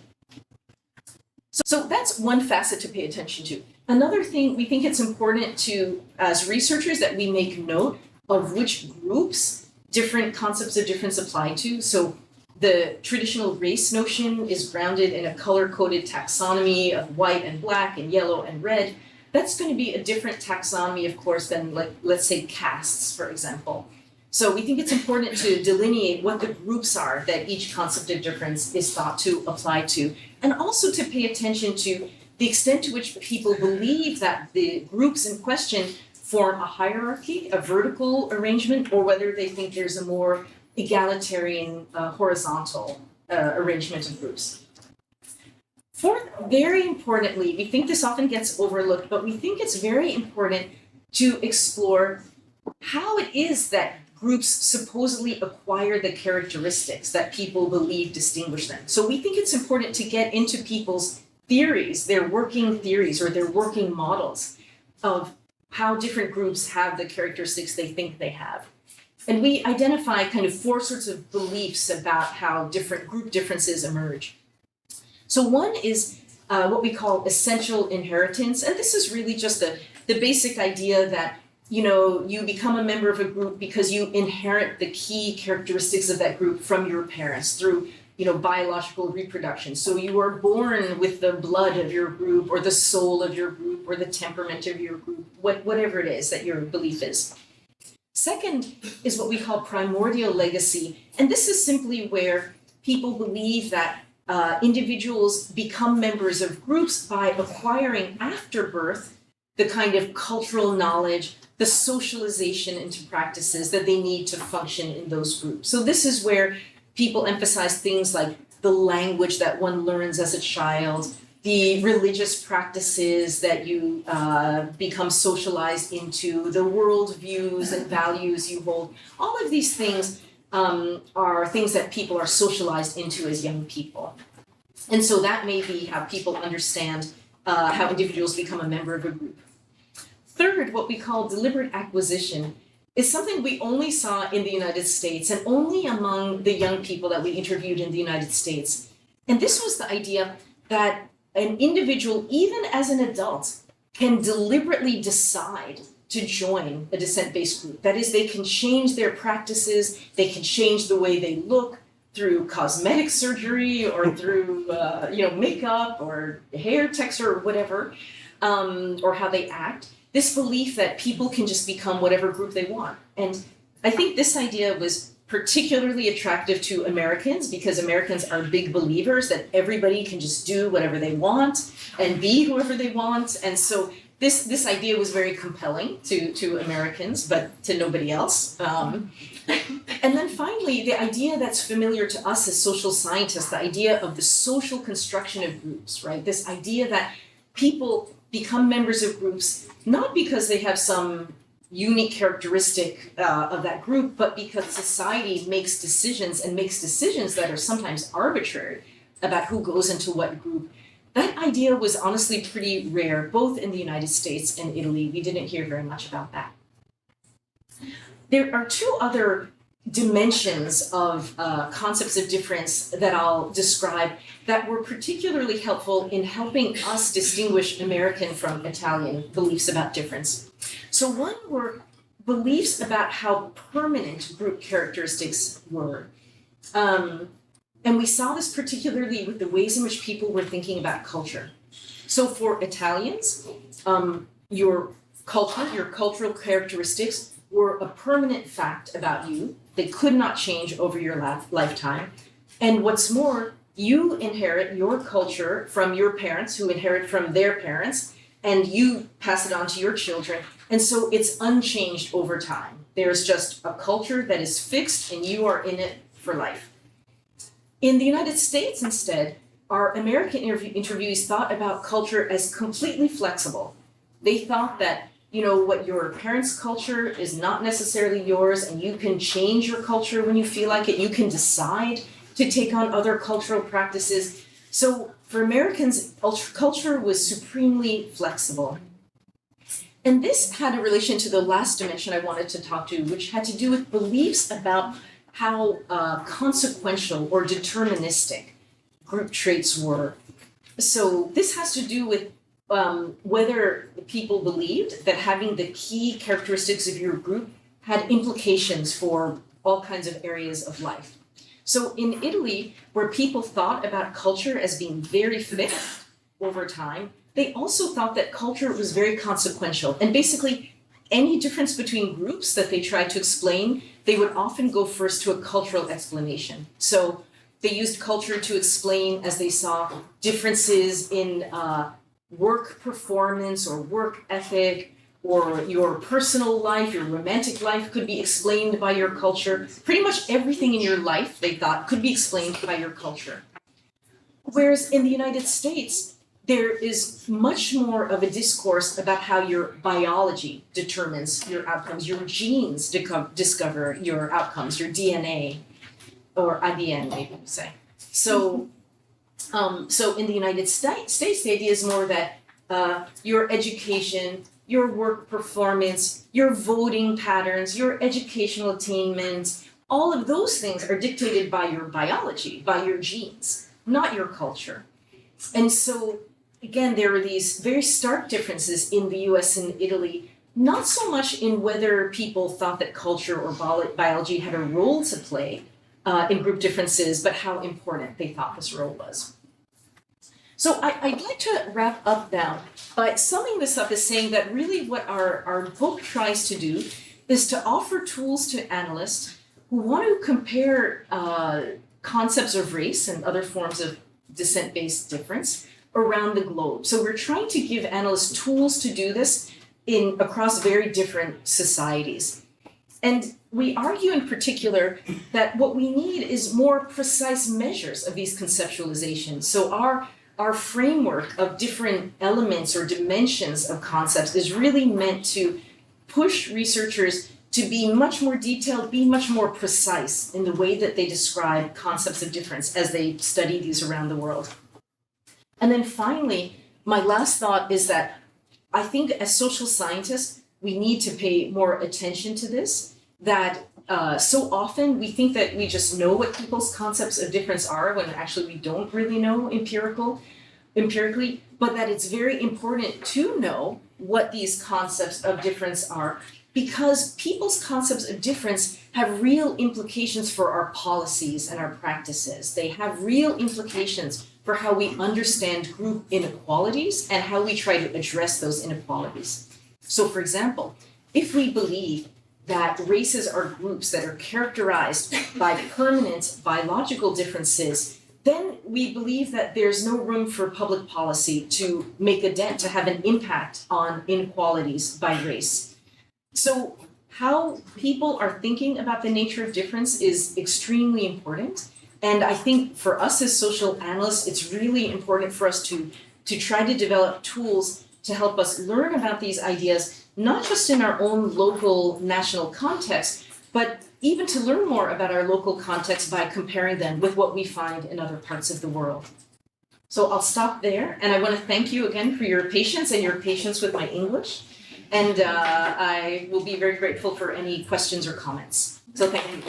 So that's one facet to pay attention to. Another thing, we think it's important to, as researchers, that we make note of which groups different concepts of difference apply to. So the traditional race notion is grounded in a color-coded taxonomy of white and black and yellow and red. That's going to be a different taxonomy, of course, than, let's say, castes, for example. So we think it's important to delineate what the groups are that each concept of difference is thought to apply to, and also to pay attention to the extent to which people believe that the groups in question form a hierarchy, a vertical arrangement, or whether they think there's a more egalitarian, horizontal arrangement of groups. Fourth, very importantly, we think this often gets overlooked, but we think it's very important to explore how it is that groups supposedly acquire the characteristics that people believe distinguish them. So we think it's important to get into people's theories, their working theories or their working models of how different groups have the characteristics they think they have. And we identify kind of four sorts of beliefs about how different group differences emerge. So one is what we call essential inheritance, and this is really just the basic idea that you become a member of a group because you inherit the key characteristics of that group from your parents through biological reproduction. So you are born with the blood of your group or the soul of your group or the temperament of your group, whatever it is that your belief is. Second is what we call primordial legacy, and this is simply where people believe that individuals become members of groups by acquiring after birth the kind of cultural knowledge, the socialization into practices that they need to function in those groups. So this is where people emphasize things like the language that one learns as a child, the religious practices that you become socialized into, the worldviews and values you hold. All of these things are things that people are socialized into as young people. And so that may be how people understand how individuals become a member of a group. Third, what we call deliberate acquisition is something we only saw in the United States and only among the young people that we interviewed in the United States. And this was the idea that an individual, even as an adult, can deliberately decide to join a descent-based group. That is, they can change their practices, they can change the way they look through cosmetic surgery or through makeup or hair texture or whatever, or how they act. This belief that people can just become whatever group they want. And I think this idea was particularly attractive to Americans because Americans are big believers that everybody can just do whatever they want and be whoever they want. And so this idea was very compelling to Americans, but to nobody else. And then finally, the idea that's familiar to us as social scientists, the idea of the social construction of groups, right? This idea that people become members of groups not because they have some unique characteristic of that group, but because society makes decisions that are sometimes arbitrary about who goes into what group. That idea was honestly pretty rare, both in the United States and Italy. We didn't hear very much about that. There are two other dimensions of concepts of difference that I'll describe that were particularly helpful in helping us distinguish American from Italian beliefs about difference. So one were beliefs about how permanent group characteristics were. And we saw this particularly with the ways in which people were thinking about culture. So for Italians, your culture, your cultural characteristics were a permanent fact about you. They could not change over your lifetime. And what's more, you inherit your culture from your parents who inherit from their parents, and you pass it on to your children. And so it's unchanged over time. There's just a culture that is fixed and you are in it for life. In the United States, instead, our American interviewees thought about culture as completely flexible. They thought that what your parents' culture is not necessarily yours, and you can change your culture when you feel like it. You can decide to take on other cultural practices. So for Americans, culture was supremely flexible. And this had a relation to the last dimension I wanted to talk to, which had to do with beliefs about how consequential or deterministic group traits were. So this has to do with whether people believed that having the key characteristics of your group had implications for all kinds of areas of life. So in Italy, where people thought about culture as being very fixed over time, they also thought that culture was very consequential. And basically, any difference between groups that they tried to explain, they would often go first to a cultural explanation. So they used culture to explain, as they saw, differences in work performance or work ethic, or your personal life, your romantic life could be explained by your culture. Pretty much everything in your life, they thought, could be explained by your culture. Whereas in the United States, there is much more of a discourse about how your biology determines your outcomes, your genes discover your outcomes, your DNA, or ADN, maybe you say. So in the United States, the idea is more that your education, your work performance, your voting patterns, your educational attainment, all of those things are dictated by your biology, by your genes, not your culture. And so, again, there are these very stark differences in the US and Italy, not so much in whether people thought that culture or biology had a role to play in group differences, but how important they thought this role was. So I'd like to wrap up now by summing this up as saying that really what our book tries to do is to offer tools to analysts who want to compare concepts of race and other forms of descent-based difference around the globe. So we're trying to give analysts tools to do this across very different societies. And we argue in particular that what we need is more precise measures of these conceptualizations. So our framework of different elements or dimensions of concepts is really meant to push researchers to be much more detailed, be much more precise in the way that they describe concepts of difference as they study these around the world. And then finally, my last thought is that I think as social scientists, we need to pay more attention to this, that so often we think that we just know what people's concepts of difference are when actually we don't really know empirically, but that it's very important to know what these concepts of difference are, because people's concepts of difference have real implications for our policies and our practices. They have real implications for how we understand group inequalities and how we try to address those inequalities. So for example, if we believe that races are groups that are characterized by permanent biological differences, then we believe that there's no room for public policy to make a dent, to have an impact on inequalities by race. So how people are thinking about the nature of difference is extremely important. And I think for us as social analysts, it's really important for us to try to develop tools to help us learn about these ideas, not just in our own local national context, but even to learn more about our local context by comparing them with what we find in other parts of the world. So I'll stop there, and I want to thank you again for your patience and your patience with my English. And I will be very grateful for any questions or comments. So thank you.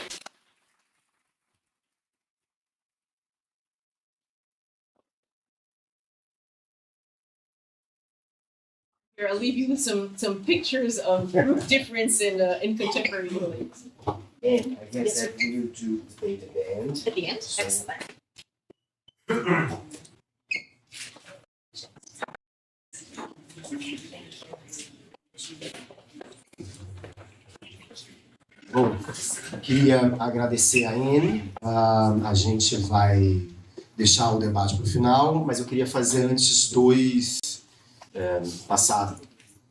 Here, I'll leave you with some pictures of group difference in contemporary Italy. And I guess that we will do debate at the end. At the end? So, excellent. Bom, queria agradecer a Anne. A gente vai deixar o debate para o final, mas eu queria fazer antes passar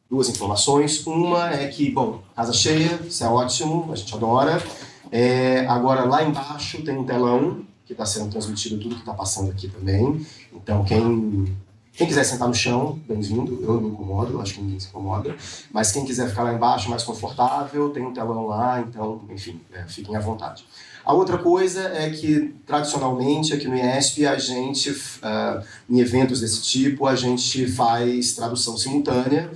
duas informações. Uma é que, bom, casa cheia, isso é ótimo, a gente adora. Agora, lá embaixo tem um telão que está sendo transmitido tudo que está passando aqui também. Então, quem quiser sentar no chão, bem-vindo. Eu não me incomodo, acho que ninguém se incomoda. Mas quem quiser ficar lá embaixo mais confortável, tem um telão lá, então, enfim, fiquem à vontade. A outra coisa é que, tradicionalmente, aqui no IESP, a gente, em eventos desse tipo, a gente faz tradução simultânea.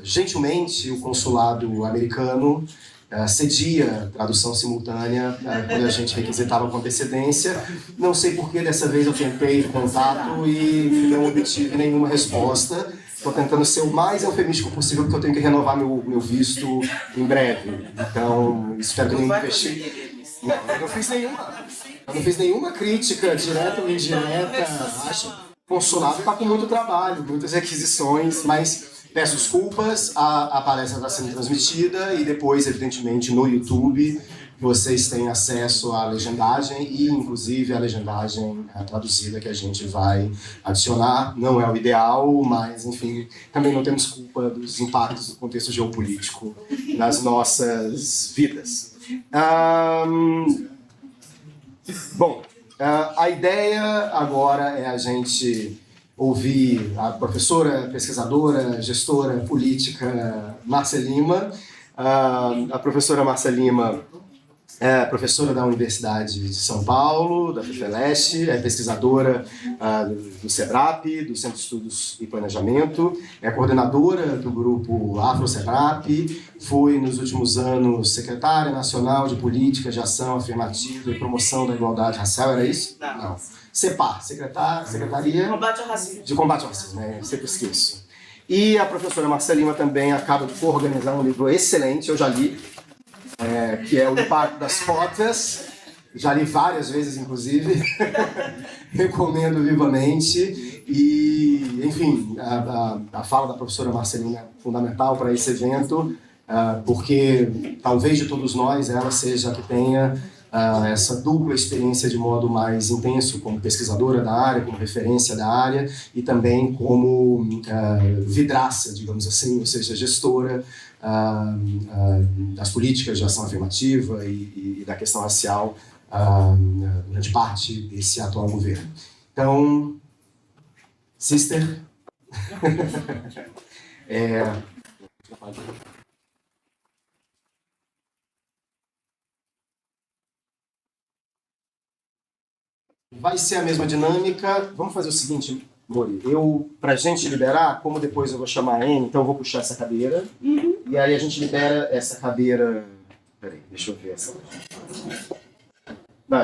Gentilmente, o consulado americano cedia tradução simultânea quando a gente requisitava com antecedência. Não sei por que dessa vez eu tentei contato e não obtive nenhuma resposta. Estou tentando ser o mais eufemístico possível, porque eu tenho que renovar meu visto em breve. Então, espero que nenhum investigue. Eu não fiz nenhuma crítica, direta ou indireta. Acho que o consulado está com muito trabalho, muitas requisições, mas peço desculpas. A palestra está sendo transmitida e depois, evidentemente, no YouTube, vocês têm acesso à legendagem e, inclusive, à legendagem traduzida que a gente vai adicionar. Não é o ideal, mas, enfim, também não temos culpa dos impactos do contexto geopolítico nas nossas vidas. Bom, a ideia agora é a gente ouvir a professora, pesquisadora, gestora política Márcia Lima. A professora Márcia Lima É professora da Universidade de São Paulo, da FEFELESH, é pesquisadora do SEBRAP, do Centro de Estudos e Planejamento, é coordenadora do grupo Afro-SEBRAP, foi nos últimos anos secretária nacional de Política de Ação Afirmativa e Promoção da Igualdade Racial, era isso? Não. CEPAR, Secretaria Combate ao racismo. de Combate ao Racismo, né? Eu sempre esqueço. E a professora Marcelina também acaba de organizar um livro excelente, eu já li, que é O Impacto das Cotas, já li várias vezes, inclusive, recomendo vivamente, e, enfim, a fala da professora Marcelina é fundamental para esse evento, porque talvez de todos nós ela seja a que tenha essa dupla experiência de modo mais intenso, como pesquisadora da área, como referência da área, e também como vidraça, digamos assim, ou seja, gestora das políticas de ação afirmativa e da questão racial durante parte desse atual governo. Então, sister, vai ser a mesma dinâmica. Vamos fazer o seguinte, Mori, pra gente liberar, como depois eu vou chamar a Anne, então eu vou puxar essa cadeira, e aí a gente libera essa cadeira. Peraí, deixa eu ver essa. Não,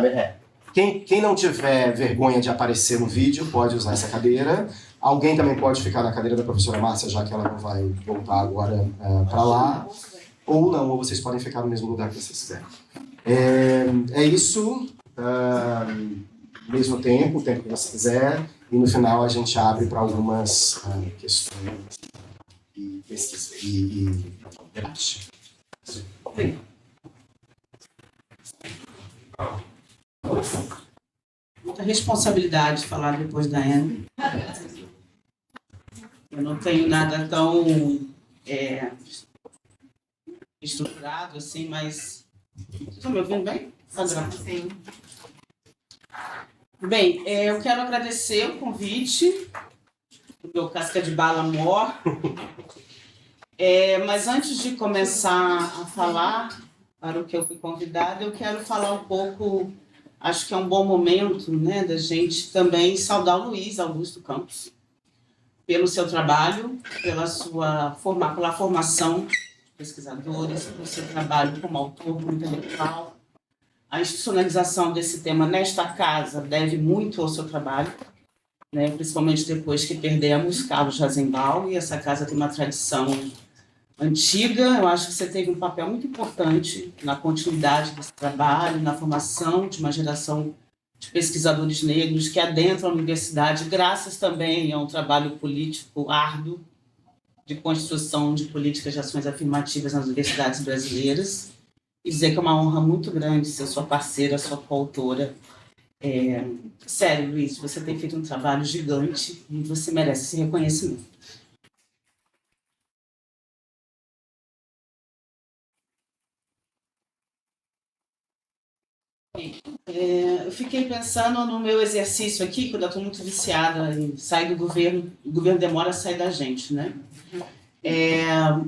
quem não tiver vergonha de aparecer no vídeo pode usar essa cadeira. Alguém também pode ficar na cadeira da professora Márcia, já que ela não vai voltar agora para lá. Ou não, ou vocês podem ficar no mesmo lugar que vocês quiserem. É isso. Mesmo tempo, o tempo que você quiser, e no final a gente abre para algumas questões e pesquisa e debate. Muita responsabilidade de falar depois da Anne. Eu não tenho nada tão estruturado assim, mas... Estão me ouvindo bem? Sim. Bem, eu quero agradecer o convite do meu casca de bala mor. Mas antes de começar a falar para o que eu fui convidada, eu quero falar um pouco, acho que é um bom momento, né, da gente também saudar o Luiz Augusto Campos pelo seu trabalho, pela formação de pesquisadores, pelo seu trabalho como autor, como intelectual. A institucionalização desse tema nesta casa deve muito ao seu trabalho, né? Principalmente depois que perdemos Carlos Razenbaum, e essa casa tem uma tradição antiga. Eu acho que você teve um papel muito importante na continuidade desse trabalho, na formação de uma geração de pesquisadores negros que adentram a universidade, graças também a um trabalho político árduo de construção de políticas de ações afirmativas nas universidades brasileiras. E dizer que é uma honra muito grande ser sua parceira, sua coautora. Sério, Luiz, você tem feito um trabalho gigante e você merece esse reconhecimento. Eu fiquei pensando no meu exercício aqui, quando eu estou muito viciada em sair do governo, o governo demora a sair da gente, né?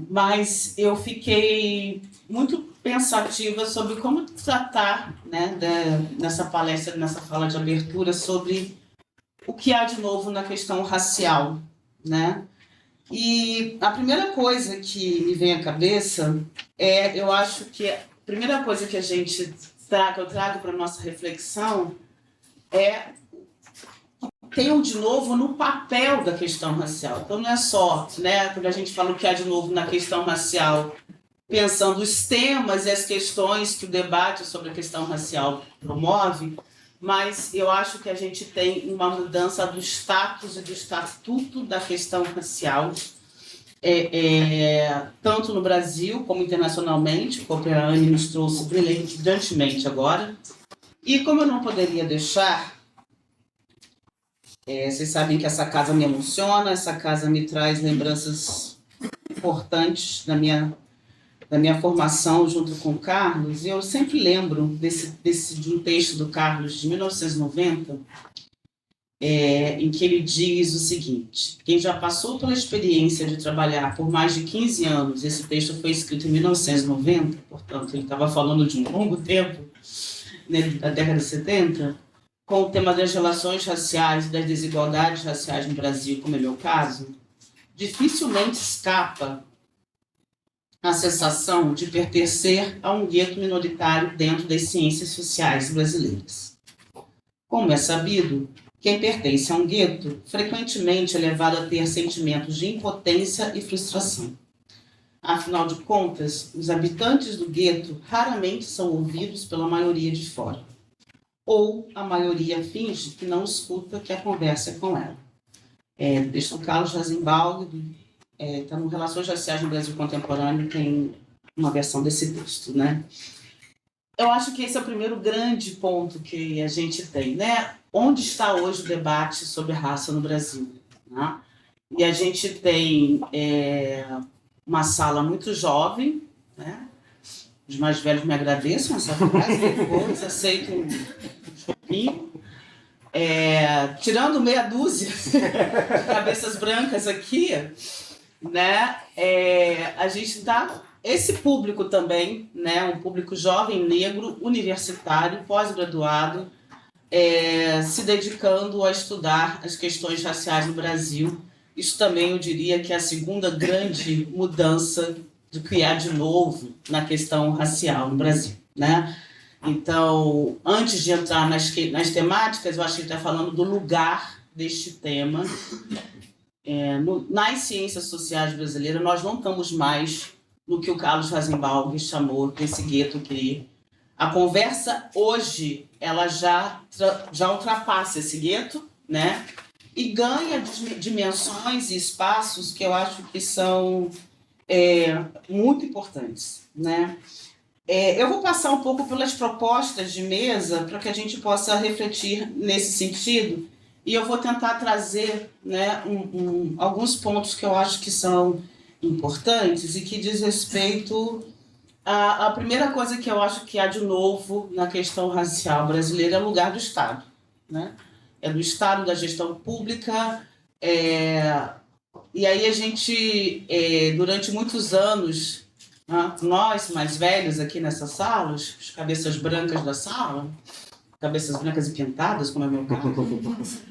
Mas eu fiquei muito pensativa sobre como tratar, né, nessa palestra, nessa fala de abertura, sobre o que há de novo na questão racial, né? E a primeira coisa que me vem à cabeça eu acho que a primeira coisa que a gente eu trago para a nossa reflexão tem um de novo no papel da questão racial. Então não é só, né, quando a gente fala o que há de novo na questão racial, pensando os temas e as questões que o debate sobre a questão racial promove, mas eu acho que a gente tem uma mudança do status e do estatuto da questão racial, tanto no Brasil como internacionalmente, como a Anne nos trouxe brilhantemente agora. E como eu não poderia deixar, vocês sabem que essa casa me emociona, essa casa me traz lembranças importantes da minha formação junto com o Carlos, e eu sempre lembro de um texto do Carlos, de 1990, em que ele diz o seguinte: quem já passou pela experiência de trabalhar por mais de 15 anos, esse texto foi escrito em 1990, portanto, ele estava falando de um longo tempo, né, da década de 70, com o tema das relações raciais e das desigualdades raciais no Brasil, como é meu caso, dificilmente escapa a sensação de pertencer a um gueto minoritário dentro das ciências sociais brasileiras. Como é sabido, quem pertence a um gueto frequentemente é levado a ter sentimentos de impotência e frustração. Afinal de contas, os habitantes do gueto raramente são ouvidos pela maioria de fora. Ou a maioria finge que não escuta, que a conversa é com ela. Texto do Carlos Rasenbalg, está no Relações Raciais no Brasil Contemporâneo, tem uma versão desse texto, né? Eu acho que esse é o primeiro grande ponto que a gente tem, né? Onde está hoje o debate sobre raça no Brasil? Né? E a gente tem uma sala muito jovem, né? Os mais velhos me agradeçam essa frase, depois aceito um pouquinho. Tirando meia dúzia de cabeças brancas aqui, né? A gente está... Esse público também, né? Um público jovem, negro, universitário, pós-graduado, se dedicando a estudar as questões raciais no Brasil. Isso também, eu diria, que é a segunda grande mudança do que há de novo na questão racial no Brasil, né? Então, antes de entrar nas temáticas, eu acho que ele está falando do lugar deste tema. Nas ciências sociais brasileiras, nós não estamos mais no que o Carlos Rasenbalg chamou desse gueto aqui. A conversa hoje, ela já ultrapassa esse gueto, né? E ganha dimensões e espaços que eu acho que são muito importantes, né? Eu vou passar um pouco pelas propostas de mesa para que a gente possa refletir nesse sentido, e eu vou tentar trazer, né, alguns pontos que eu acho que são importantes e que diz respeito a primeira coisa que eu acho que há de novo na questão racial brasileira é o lugar do Estado, né? É do Estado, da gestão pública, e aí a gente, durante muitos anos, nós mais velhos aqui nessa sala, os cabeças brancas da sala, cabeças brancas e pintadas, como é o meu caso,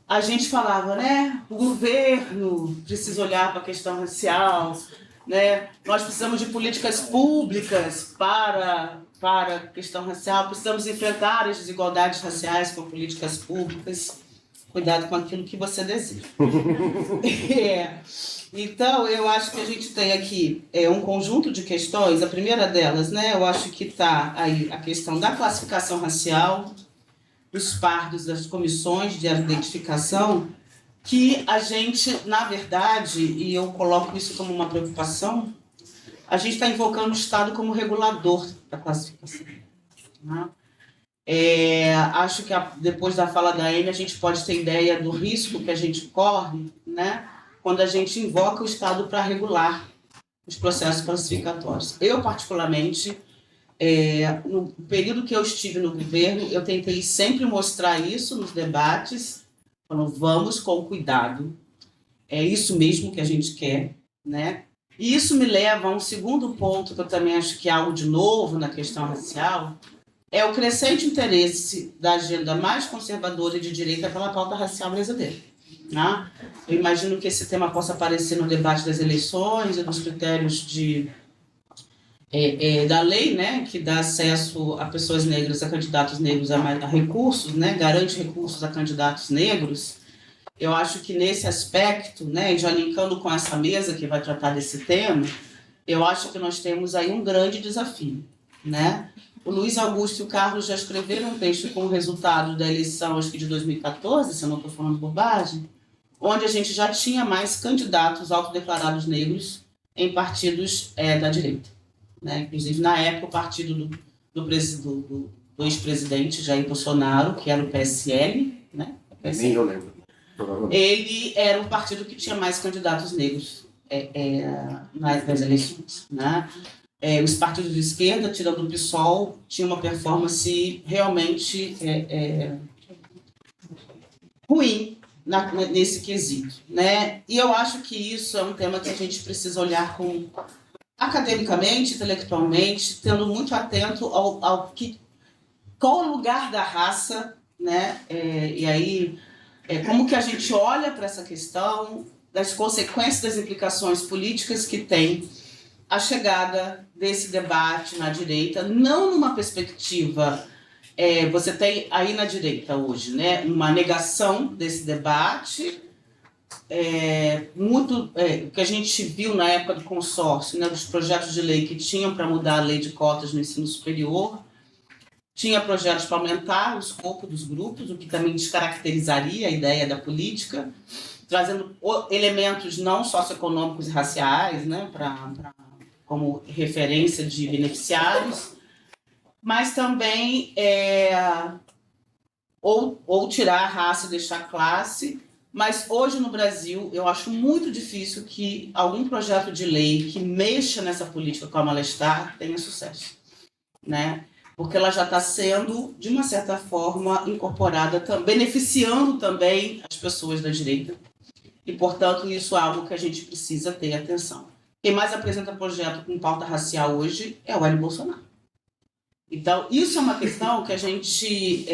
a gente falava, né? O governo precisa olhar para a questão racial, né? Nós precisamos de políticas públicas para a questão racial, precisamos enfrentar as desigualdades raciais com políticas públicas. Cuidado com aquilo que você deseja. Então, eu acho que a gente tem aqui um conjunto de questões. A primeira delas, né? Eu acho que está aí a questão da classificação racial, dos pardos, das comissões de identificação, que a gente, na verdade, e eu coloco isso como uma preocupação, a gente está invocando o Estado como regulador da classificação. Né? Acho que depois da fala da Amy, a gente pode ter ideia do risco que a gente corre, né, quando a gente invoca o Estado para regular os processos classificatórios. Eu, particularmente, no período que eu estive no governo, eu tentei sempre mostrar isso nos debates, falando, vamos com cuidado, é isso mesmo que a gente quer, né? E isso me leva a um segundo ponto, que eu também acho que é algo de novo na questão racial, é o crescente interesse da agenda mais conservadora e de direita pela pauta racial brasileira. Né? Eu imagino que esse tema possa aparecer no debate das eleições e dos critérios da lei, né, que dá acesso a pessoas negras, a candidatos negros a recursos, né, garante recursos a candidatos negros. Eu acho que nesse aspecto, né, e já linkando com essa mesa que vai tratar desse tema, eu acho que nós temos aí um grande desafio, né? O Luiz Augusto e o Carlos já escreveram um texto com o resultado da eleição, acho que de 2014, se eu não estou falando bobagem, onde a gente já tinha mais candidatos autodeclarados negros em partidos da direita. Né? Inclusive, na época, o partido do ex-presidente Jair Bolsonaro, que era o PSL, né? Nem eu lembro. Ele era um partido que tinha mais candidatos negros nas eleições. Né? Os partidos de esquerda, tirando o PSOL, tinham uma performance realmente ruim nesse quesito, né? E eu acho que isso é um tema que a gente precisa olhar academicamente, intelectualmente, tendo muito atento ao que, qual o lugar da raça, né? E aí, como que a gente olha para essa questão, das consequências, das implicações políticas que tem a chegada desse debate na direita, não numa perspectiva... você tem aí na direita hoje, né, uma negação desse debate, o que a gente viu na época do consórcio, né, dos projetos de lei que tinham para mudar a lei de cotas no ensino superior, tinha projetos para aumentar o escopo dos grupos, o que também descaracterizaria a ideia da política, trazendo elementos não socioeconômicos e raciais, né, como referência de beneficiários, mas também ou tirar a raça e deixar a classe. Mas hoje no Brasil eu acho muito difícil que algum projeto de lei que mexa nessa política como ela está tenha sucesso, né? Porque ela já está sendo, de uma certa forma, incorporada, beneficiando também as pessoas da direita. E, portanto, isso é algo que a gente precisa ter atenção. Quem mais apresenta projeto com pauta racial hoje é o Hélio Bolsonaro. Então, isso é uma questão que a gente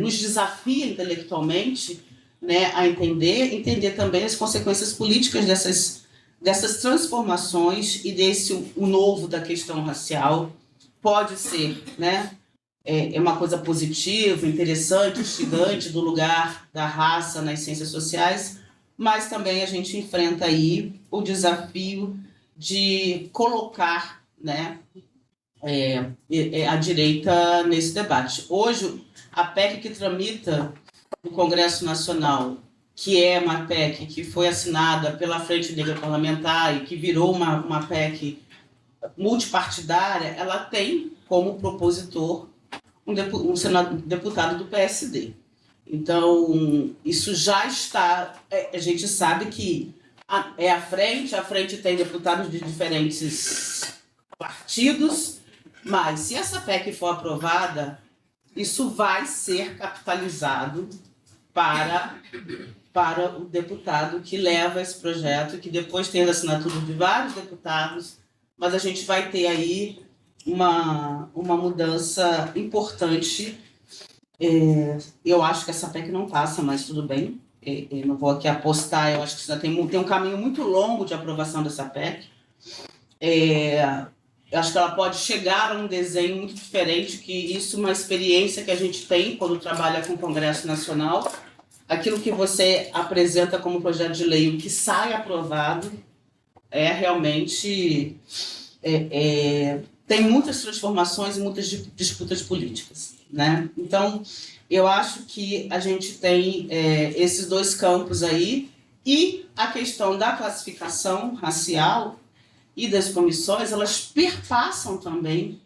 nos desafia intelectualmente, né, a entender também as consequências políticas dessas transformações e o novo da questão racial. Pode ser, né, uma coisa positiva, interessante, instigante do lugar da raça nas ciências sociais, mas também a gente enfrenta aí o desafio de colocar, né, a direita nesse debate. Hoje, a PEC que tramita no Congresso Nacional, que é uma PEC que foi assinada pela Frente Negra Parlamentar e que virou uma PEC multipartidária, ela tem como propositor um deputado do PSD. Então, isso já está... a gente sabe que a frente tem deputados de diferentes partidos, mas se essa PEC for aprovada, isso vai ser capitalizado para o deputado que leva esse projeto, que depois tem a assinatura de vários deputados, mas a gente vai ter aí uma mudança importante. Eu acho que essa PEC não passa, mas tudo bem. Eu não vou aqui apostar, eu acho que isso tem um caminho muito longo de aprovação dessa PEC. Eu acho que ela pode chegar a um desenho muito diferente, que isso é uma experiência que a gente tem quando trabalha com o Congresso Nacional. Aquilo que você apresenta como projeto de lei, o que sai aprovado, realmente... tem muitas transformações e muitas disputas políticas, né? Então, eu acho que a gente tem esses dois campos aí, e a questão da classificação racial e das comissões, elas perpassam também,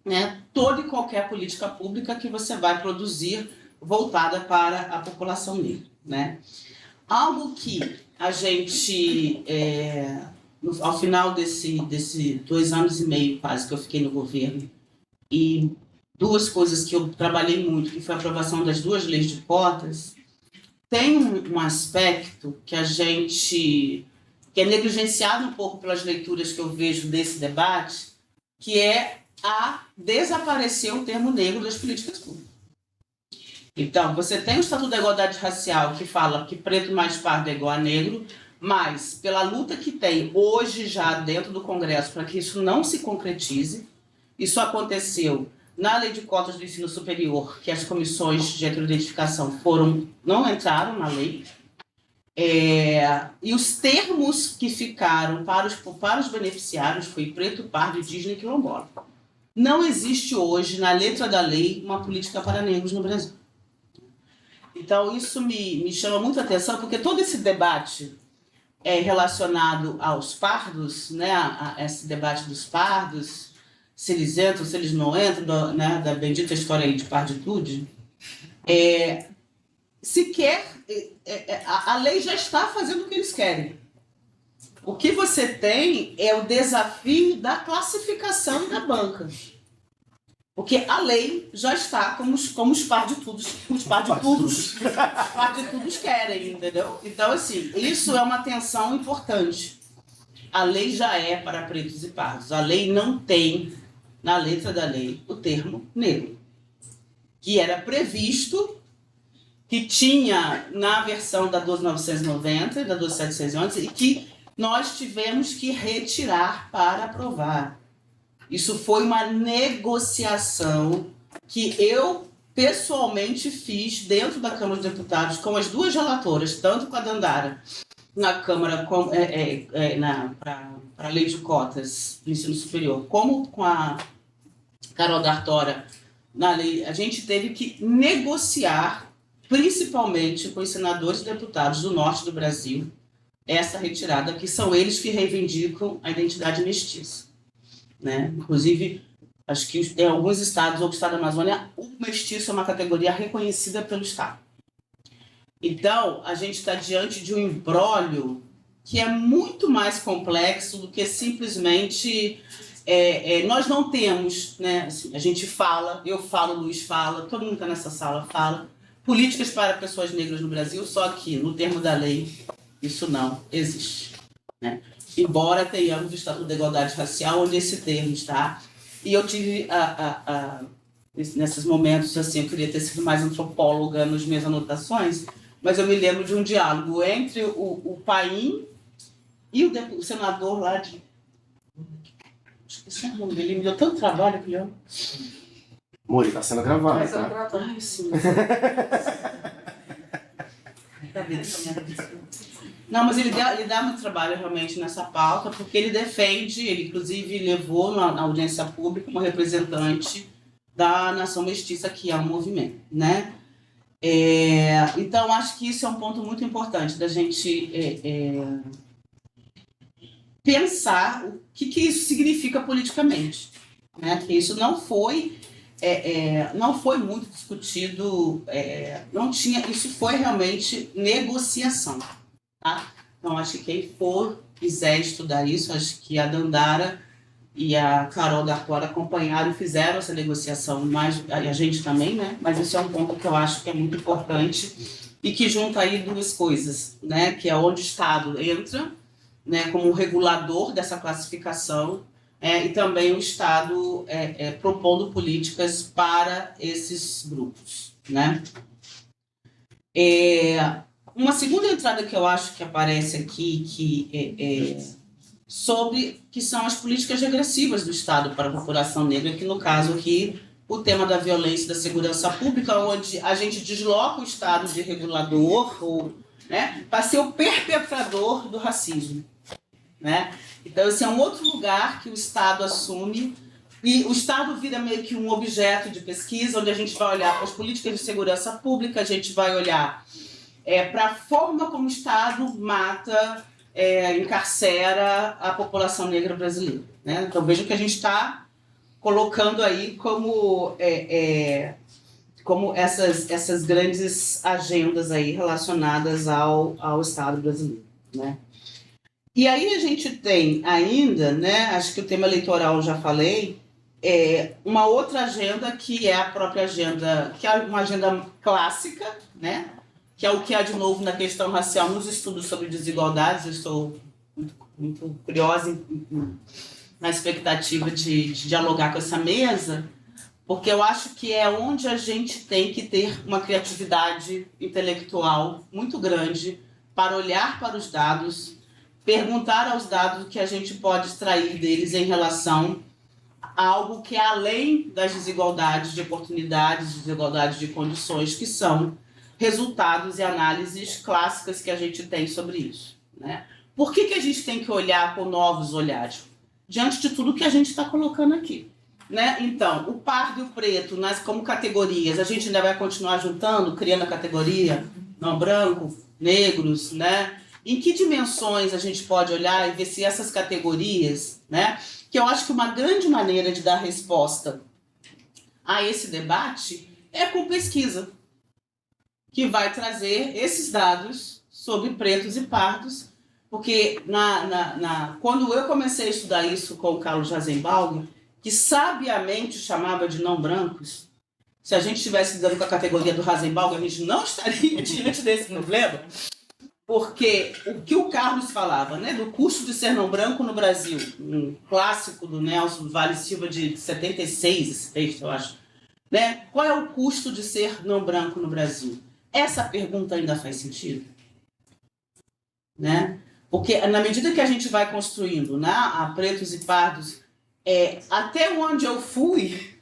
né, toda e qualquer política pública que você vai produzir voltada para a população negra, né? Algo que a gente, ao final desse 2 anos e meio quase que eu fiquei no governo, e duas coisas que eu trabalhei muito, que foi a aprovação das 2 leis de cotas, tem um aspecto que que é negligenciado um pouco pelas leituras que eu vejo desse debate, que é desaparecer o termo negro das políticas públicas. Então, você tem o Estatuto da Igualdade Racial, que fala que preto mais pardo é igual a negro, mas pela luta que tem hoje já dentro do Congresso para que isso não se concretize, isso aconteceu na Lei de Cotas do Ensino Superior, que as comissões de heteroidentificação não entraram na lei, e os termos que ficaram para os beneficiários foi preto, pardo, indígena e quilombola. Não existe hoje, na letra da lei, uma política para negros no Brasil. Então, isso me chama muita atenção, porque todo esse debate relacionado aos pardos, né, a esse debate dos pardos, se eles entram, se eles não entram, né, da bendita história aí de parditude, a lei já está fazendo o que eles querem. O que você tem é o desafio da classificação e da banca. Porque a lei já está como os par de todos querem, entendeu? Então, assim, isso é uma tensão importante. A lei já é para pretos e pardos. A lei não tem, na letra da lei, o termo negro, que era previsto, que tinha na versão da 12.990 e da 12.711, e que nós tivemos que retirar para aprovar. Isso foi uma negociação que eu pessoalmente fiz dentro da Câmara dos Deputados com as duas relatoras, tanto com a Dandara na Câmara para a Lei de Cotas do Ensino Superior, como com a Carol D'Artora na lei. A gente teve que negociar, principalmente com os senadores e deputados do norte do Brasil, essa retirada, que são eles que reivindicam a identidade mestiça. Né? Inclusive, acho que em alguns estados, ou o estado da Amazônia, o mestiço é uma categoria reconhecida pelo Estado. Então, a gente está diante de um imbróglio que é muito mais complexo do que simplesmente... nós não temos, né? Assim, a gente fala, eu falo, o Luiz fala, todo mundo que está nessa sala fala, políticas para pessoas negras no Brasil, só que, no termo da lei, isso não existe. Né? Embora tenhamos o Estatuto da Igualdade Racial, onde esse termo está. E eu tive, nesses momentos, assim, eu queria ter sido mais antropóloga nas minhas anotações, mas eu me lembro de um diálogo entre o Paim e o senador lá de... Esqueci o nome dele, me deu tanto trabalho, que eu... Mori, está sendo gravado, tá? Ai, sim. Tá vendo essa minha... Não, mas ele dá muito trabalho realmente nessa pauta, porque ele defende, ele inclusive levou na audiência pública uma representante da nação mestiça, que é um movimento, né? Então, acho que isso é um ponto muito importante da gente pensar o que isso significa politicamente, né? Que isso não foi muito discutido, isso foi realmente negociação. Tá? Então, acho que quem quiser estudar isso, acho que a Dandara e a Carol D'Artora acompanharam e fizeram essa negociação, mas a gente também, né? Mas isso é um ponto que eu acho que é muito importante e que junta aí duas coisas, né? Que é onde o Estado entra, né? Como regulador dessa classificação, e também o Estado propondo políticas para esses grupos, né? Uma segunda entrada que eu acho que aparece aqui, que são as políticas regressivas do Estado para a população negra, que no caso aqui, o tema da violência e da segurança pública, onde a gente desloca o Estado de regulador, né, para ser o perpetrador do racismo. Né? Então, esse é um outro lugar que o Estado assume, e o Estado vira meio que um objeto de pesquisa, onde a gente vai olhar para as políticas de segurança pública, a gente vai olhar para a forma como o Estado mata, encarcera a população negra brasileira. Né? Então, veja que a gente está colocando aí como essas grandes agendas aí relacionadas ao Estado brasileiro. Né? E aí a gente tem ainda, né, acho que o tema eleitoral eu já falei, uma outra agenda que é a própria agenda, que é uma agenda clássica, né? Que é o que há de novo na questão racial nos estudos sobre desigualdades. Eu estou muito curiosa na expectativa de dialogar com essa mesa, porque eu acho que é onde a gente tem que ter uma criatividade intelectual muito grande para olhar para os dados, perguntar aos dados o que a gente pode extrair deles em relação a algo que é além das desigualdades de oportunidades, desigualdades de condições, que são resultados e análises clássicas que a gente tem sobre isso. Né? Por que a gente tem que olhar com novos olhares? Diante de tudo que a gente está colocando aqui. Né? Então, o pardo e o preto, como categorias, a gente ainda vai continuar juntando, criando a categoria não branco, negros, né? Em que dimensões a gente pode olhar e ver se essas categorias, né? Que eu acho que uma grande maneira de dar resposta a esse debate é com pesquisa, que vai trazer esses dados sobre pretos e pardos, porque quando eu comecei a estudar isso com o Carlos Jazenbalg, que sabiamente chamava de não brancos, se a gente estivesse lidando com a categoria do Rasenbalg, a gente não estaria diante desse problema, porque o que o Carlos falava, né, do custo de ser não branco no Brasil, um clássico do Nelson Vale Silva de 76, esse texto, eu acho, né? Qual é o custo de ser não branco no Brasil? Essa pergunta ainda faz sentido? Né? Porque na medida que a gente vai construindo, né, a pretos e pardos, até onde eu fui,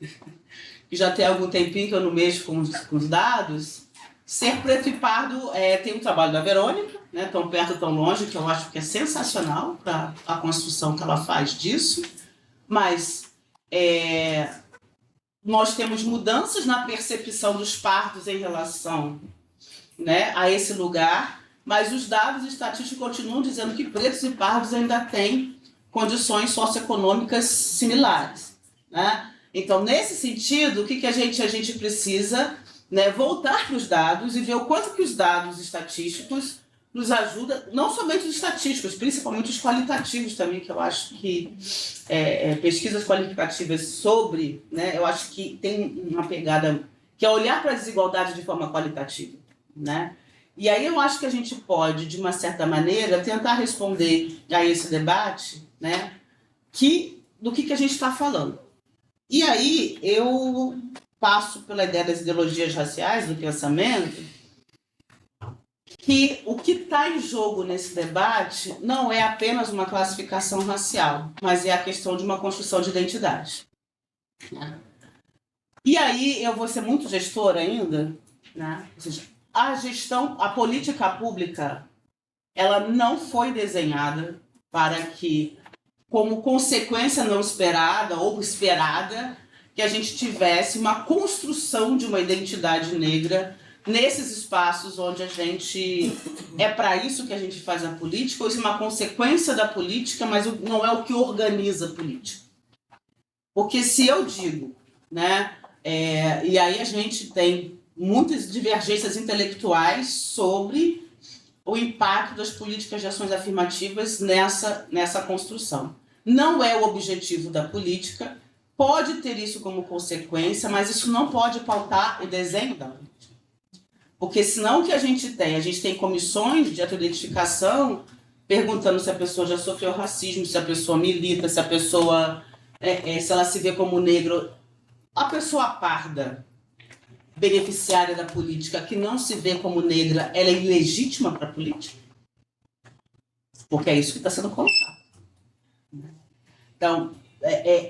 que já tem algum tempinho que eu não mexo com os dados, ser preto e pardo tem um trabalho da Verônica, né, tão perto, tão longe, que eu acho que é sensacional para a construção que ela faz disso, mas nós temos mudanças na percepção dos pardos em relação, né, a esse lugar, mas os dados estatísticos continuam dizendo que pretos e pardos ainda têm condições socioeconômicas similares, né? Então, nesse sentido, o que a gente precisa, né, voltar para os dados e ver o quanto que os dados estatísticos nos ajudam, não somente os estatísticos, principalmente os qualitativos também, que eu acho que pesquisas qualitativas sobre, né, eu acho que tem uma pegada que é olhar para a desigualdade de forma qualitativa, né? E aí eu acho que a gente pode, de uma certa maneira, tentar responder a esse debate, né, do que a gente está falando. E aí eu passo pela ideia das ideologias raciais, do pensamento, que o que está em jogo nesse debate não é apenas uma classificação racial, mas é a questão de uma construção de identidade. Né? E aí eu vou ser muito gestora ainda, né? Ou seja, a política pública, ela não foi desenhada para que, como consequência não esperada ou esperada, que a gente tivesse uma construção de uma identidade negra nesses espaços onde a gente... É para isso que a gente faz a política, ou isso é uma consequência da política, mas não é o que organiza a política. Porque se eu digo, né, e aí a gente tem muitas divergências intelectuais sobre o impacto das políticas de ações afirmativas nessa construção. Não é o objetivo da política, pode ter isso como consequência, mas isso não pode pautar o desenho da política. Porque senão o que a gente tem comissões de autoidentificação perguntando se a pessoa já sofreu racismo, se a pessoa milita, se a pessoa, se ela se vê como negro. A pessoa parda, beneficiária da política, que não se vê como negra, ela é ilegítima para a política? Porque é isso que está sendo colocado. Então,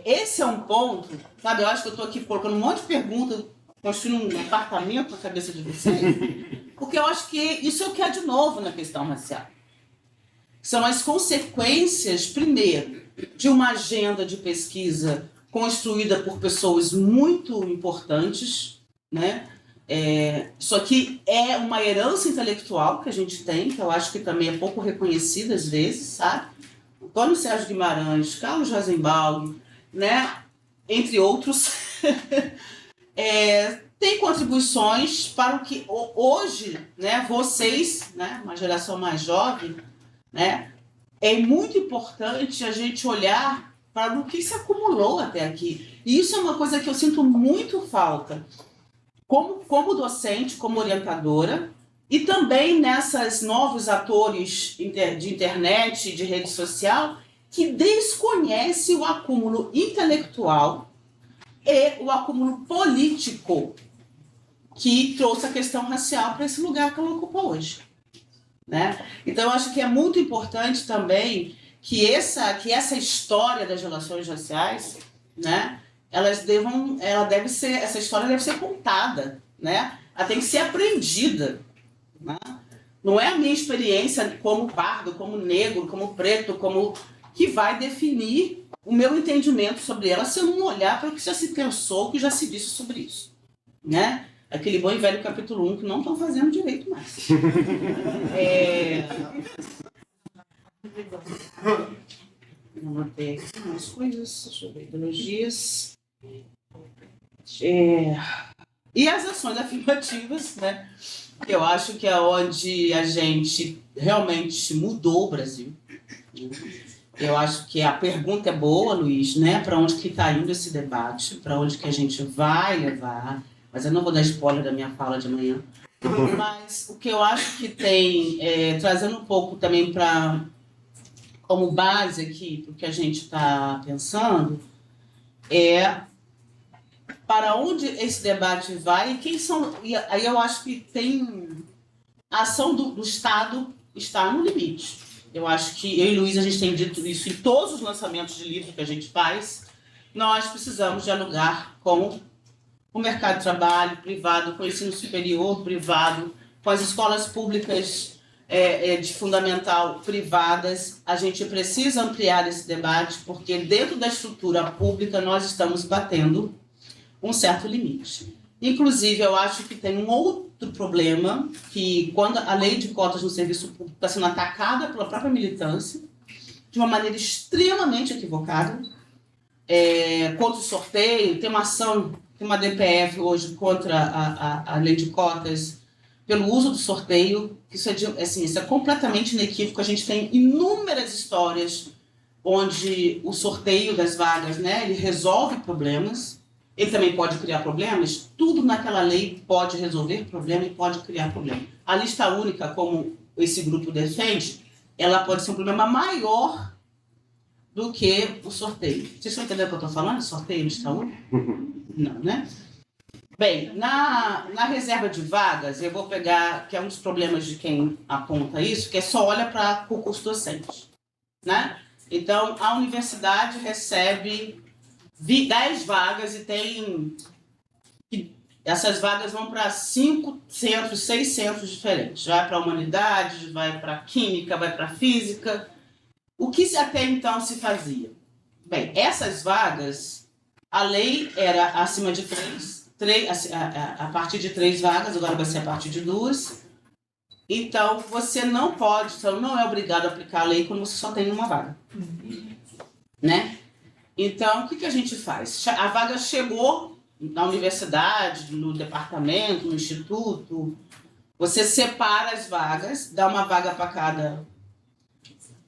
esse é um ponto, sabe? Eu acho que eu estou aqui colocando um monte de perguntas, construindo um apartamento na cabeça de vocês, porque eu acho que isso é o que há de novo na questão racial. São as consequências, primeiro, de uma agenda de pesquisa construída por pessoas muito importantes, né? Isso aqui é uma herança intelectual que a gente tem, que eu acho que também é pouco reconhecida às vezes, sabe? Antônio Sérgio Guimarães, Carlos Rasenbalg, né? Entre outros, tem contribuições para o que hoje, né, vocês, né, uma geração mais jovem, né, é muito importante a gente olhar para o que se acumulou até aqui. E isso é uma coisa que eu sinto muito falta, como docente, como orientadora, e também nessas novos atores de internet, de rede social, que desconhece o acúmulo intelectual e o acúmulo político que trouxe a questão racial para esse lugar que ela ocupa hoje. Né? Então, eu acho que é muito importante também que essa história das relações raciais, né, essa história deve ser contada, né? Ela tem que ser aprendida. Né? Não é a minha experiência como pardo, como negro, como preto, que vai definir o meu entendimento sobre ela se eu não olhar para o que já se pensou, o que já se disse sobre isso. Né? Aquele bom e velho capítulo 1 que não estão fazendo direito mais. Eu anotei aqui umas coisas, deixa eu ver, ideologias. E as ações afirmativas, né? Eu acho que é onde a gente realmente mudou o Brasil. Eu acho que a pergunta é boa, Luiz, né? Para onde que está indo esse debate, para onde que a gente vai levar, mas eu não vou dar spoiler da minha fala de amanhã. Mas o que eu acho que tem, trazendo um pouco também como base aqui para o que a gente está pensando, é para onde esse debate vai e quem são... E aí eu acho que tem... A ação do Estado está no limite. Eu acho que eu e Luiz, a gente tem dito isso em todos os lançamentos de livro que a gente faz. Nós precisamos dialogar com o mercado de trabalho privado, com o ensino superior privado, com as escolas públicas de fundamental privadas. A gente precisa ampliar esse debate, porque dentro da estrutura pública nós estamos batendo um certo limite. Inclusive, eu acho que tem um outro problema, que quando a lei de cotas no serviço público está sendo atacada pela própria militância, de uma maneira extremamente equivocada, contra o sorteio, tem uma ação, tem uma DPF hoje contra a lei de cotas pelo uso do sorteio, isso isso é completamente inequívoco. A gente tem inúmeras histórias onde o sorteio das vagas, né, ele resolve problemas. Ele também pode criar problemas. Tudo naquela lei pode resolver problema e pode criar problema. A lista única, como esse grupo defende, ela pode ser um problema maior do que o sorteio. Vocês estão entendendo o que eu estou falando? Sorteio, lista única? Não, né? Bem, na reserva de vagas, eu vou pegar, que é um dos problemas de quem aponta isso, que é só olha para concurso docente, né? Então, a universidade recebe 10 vagas e tem... Essas vagas vão para 5 centros, 6 centros diferentes. Vai para humanidades, vai para química, vai para física. O que até então se fazia? Bem, essas vagas, a lei era acima de 3, a partir de 3 vagas, agora vai ser a partir de 2. Então, você não pode, então não é obrigado a aplicar a lei quando você só tem uma vaga. Né? Então, o que a gente faz? A vaga chegou na universidade, no departamento, no instituto, você separa as vagas, dá uma vaga para cada...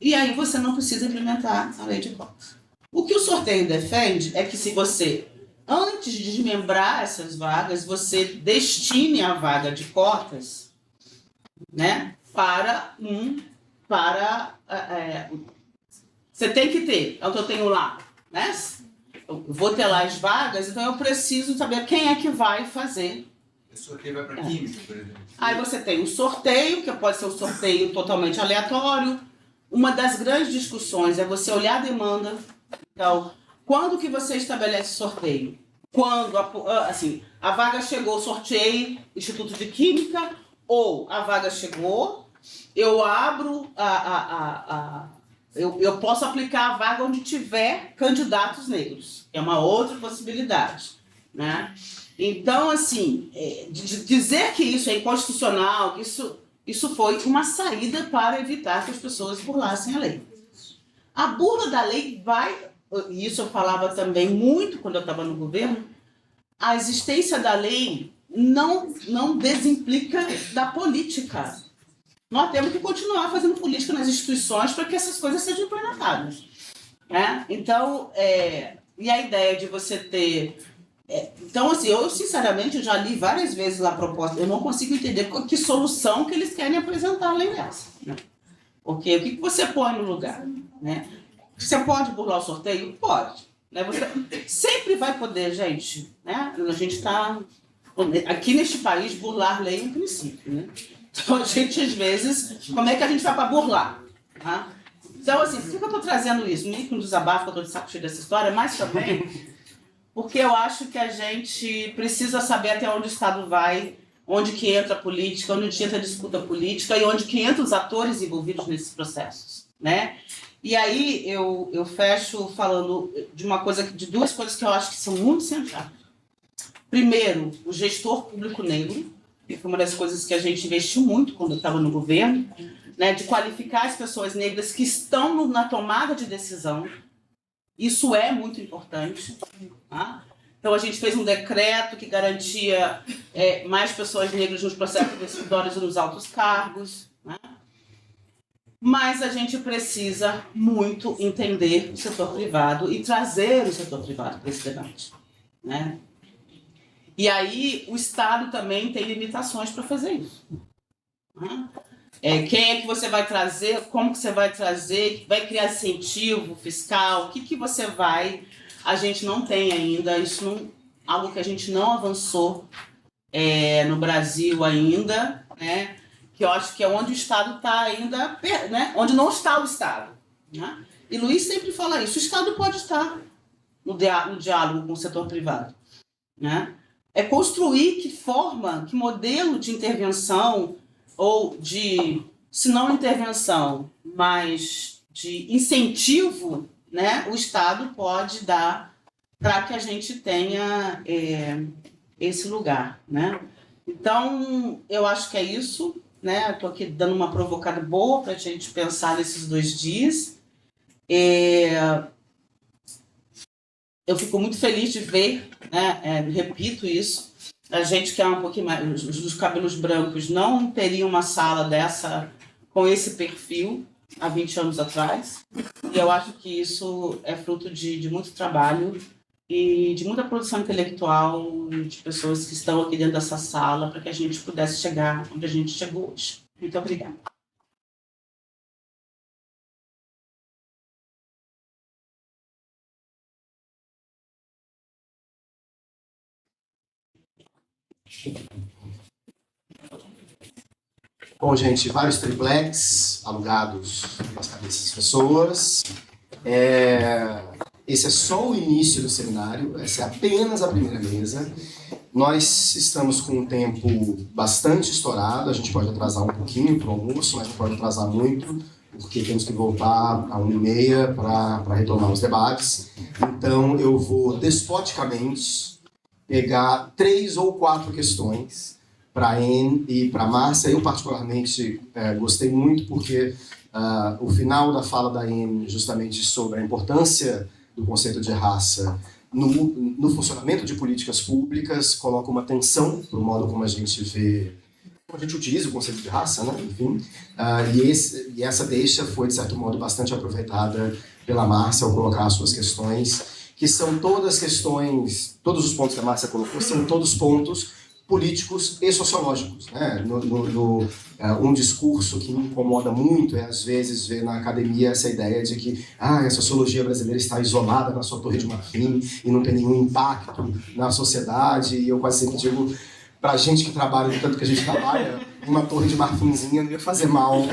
E aí você não precisa implementar a lei de cotas. O que o sorteio defende é que se você, antes de desmembrar essas vagas, você destine a vaga de cotas, né, você tem que ter, é o que eu tenho lá, né? Eu vou ter lá as vagas, então eu preciso saber quem é que vai fazer. O sorteio vai para química, por exemplo. Aí você tem o sorteio, que pode ser um sorteio totalmente aleatório. Uma das grandes discussões é você olhar a demanda. Então, quando que você estabelece sorteio? Quando, assim, a vaga chegou, sorteio, Instituto de Química, ou a vaga chegou, eu abro eu posso aplicar a vaga onde tiver candidatos negros. É uma outra possibilidade, né? Então, assim, dizer que isso é inconstitucional, que isso foi uma saída para evitar que as pessoas burlassem a lei. A burla da lei e isso eu falava também muito quando eu estava no governo, a existência da lei não desimplica da política. Nós temos que continuar fazendo política nas instituições para que essas coisas sejam implementadas. Né? Então, e a ideia de você ter... então, assim, eu, sinceramente, já li várias vezes lá a proposta, eu não consigo entender que solução que eles querem apresentar além dessa. Né? Porque o que você põe no lugar? Né? Você pode burlar o sorteio? Pode. Né? Você sempre vai poder, gente. Né? A gente está... Aqui neste país, burlar lei é um princípio, né? Então, a gente, às vezes, como é que a gente vai para burlar? Tá? Então, assim, por que eu estou trazendo isso? Nem que um desabafo, eu estou de saco cheio dessa história, mas também porque eu acho que a gente precisa saber até onde o Estado vai, onde que entra a política, onde entra a disputa política e onde que entram os atores envolvidos nesses processos, né? E aí eu fecho falando de duas coisas que eu acho que são muito centrais. Primeiro, o gestor público negro, que foi uma das coisas que a gente investiu muito quando eu estava no governo, né, de qualificar as pessoas negras que estão na tomada de decisão. Isso é muito importante. Tá? Então, a gente fez um decreto que garantia mais pessoas negras nos processos decisórios e nos altos cargos. Né? mas a gente precisa muito entender o setor privado e trazer o setor privado para esse debate, né? E aí o Estado também tem limitações para fazer isso. Quem é que você vai trazer, como que você vai trazer, vai criar incentivo fiscal, o que você vai... A gente não tem ainda, isso não, algo que a gente não avançou no Brasil ainda, né? Que eu acho que é onde o Estado está ainda, né? Onde não está o Estado, né? E Luiz sempre fala isso, o Estado pode estar no diálogo com o setor privado, né? É construir que forma, que modelo de intervenção ou de, se não intervenção, mas de incentivo, né, o Estado pode dar para que a gente tenha esse lugar, né? Então, eu acho que é isso, né? Estou aqui dando uma provocada boa para a gente pensar nesses 2 dias. Eu fico muito feliz de ver, né? Repito isso, a gente que é um pouquinho mais, os cabelos brancos não teria uma sala dessa com esse perfil há 20 anos atrás. E eu acho que isso é fruto de muito trabalho e de muita produção intelectual de pessoas que estão aqui dentro dessa sala para que a gente pudesse chegar onde a gente chegou hoje. Muito obrigada. Bom, gente, vários triplex alugados nas cabeças das pessoas. Esse é só o início do seminário, essa é apenas a primeira mesa. Nós estamos com um tempo bastante estourado, a gente pode atrasar um pouquinho para o almoço, mas não pode atrasar muito, porque temos que voltar à 1h30 para retomar os debates. Então, eu vou despoticamente pegar 3 ou 4 questões para a Anne e para a Márcia. Eu, particularmente, gostei muito, porque o final da fala da Anne, justamente sobre a importância do conceito de raça no funcionamento de políticas públicas, coloca uma atenção para o modo como a gente vê, como a gente utiliza o conceito de raça, né? Enfim. E essa deixa foi, de certo modo, bastante aproveitada pela Márcia ao colocar as suas questões, que são todas questões, todos os pontos que a Márcia colocou, são todos pontos políticos e sociológicos, né? Um discurso que me incomoda muito é, às vezes, ver na academia essa ideia de que a sociologia brasileira está isolada na sua torre de marfim e não tem nenhum impacto na sociedade. E eu quase sempre digo, para a gente que trabalha do tanto que a gente trabalha, uma torre de marfinzinha não ia fazer mal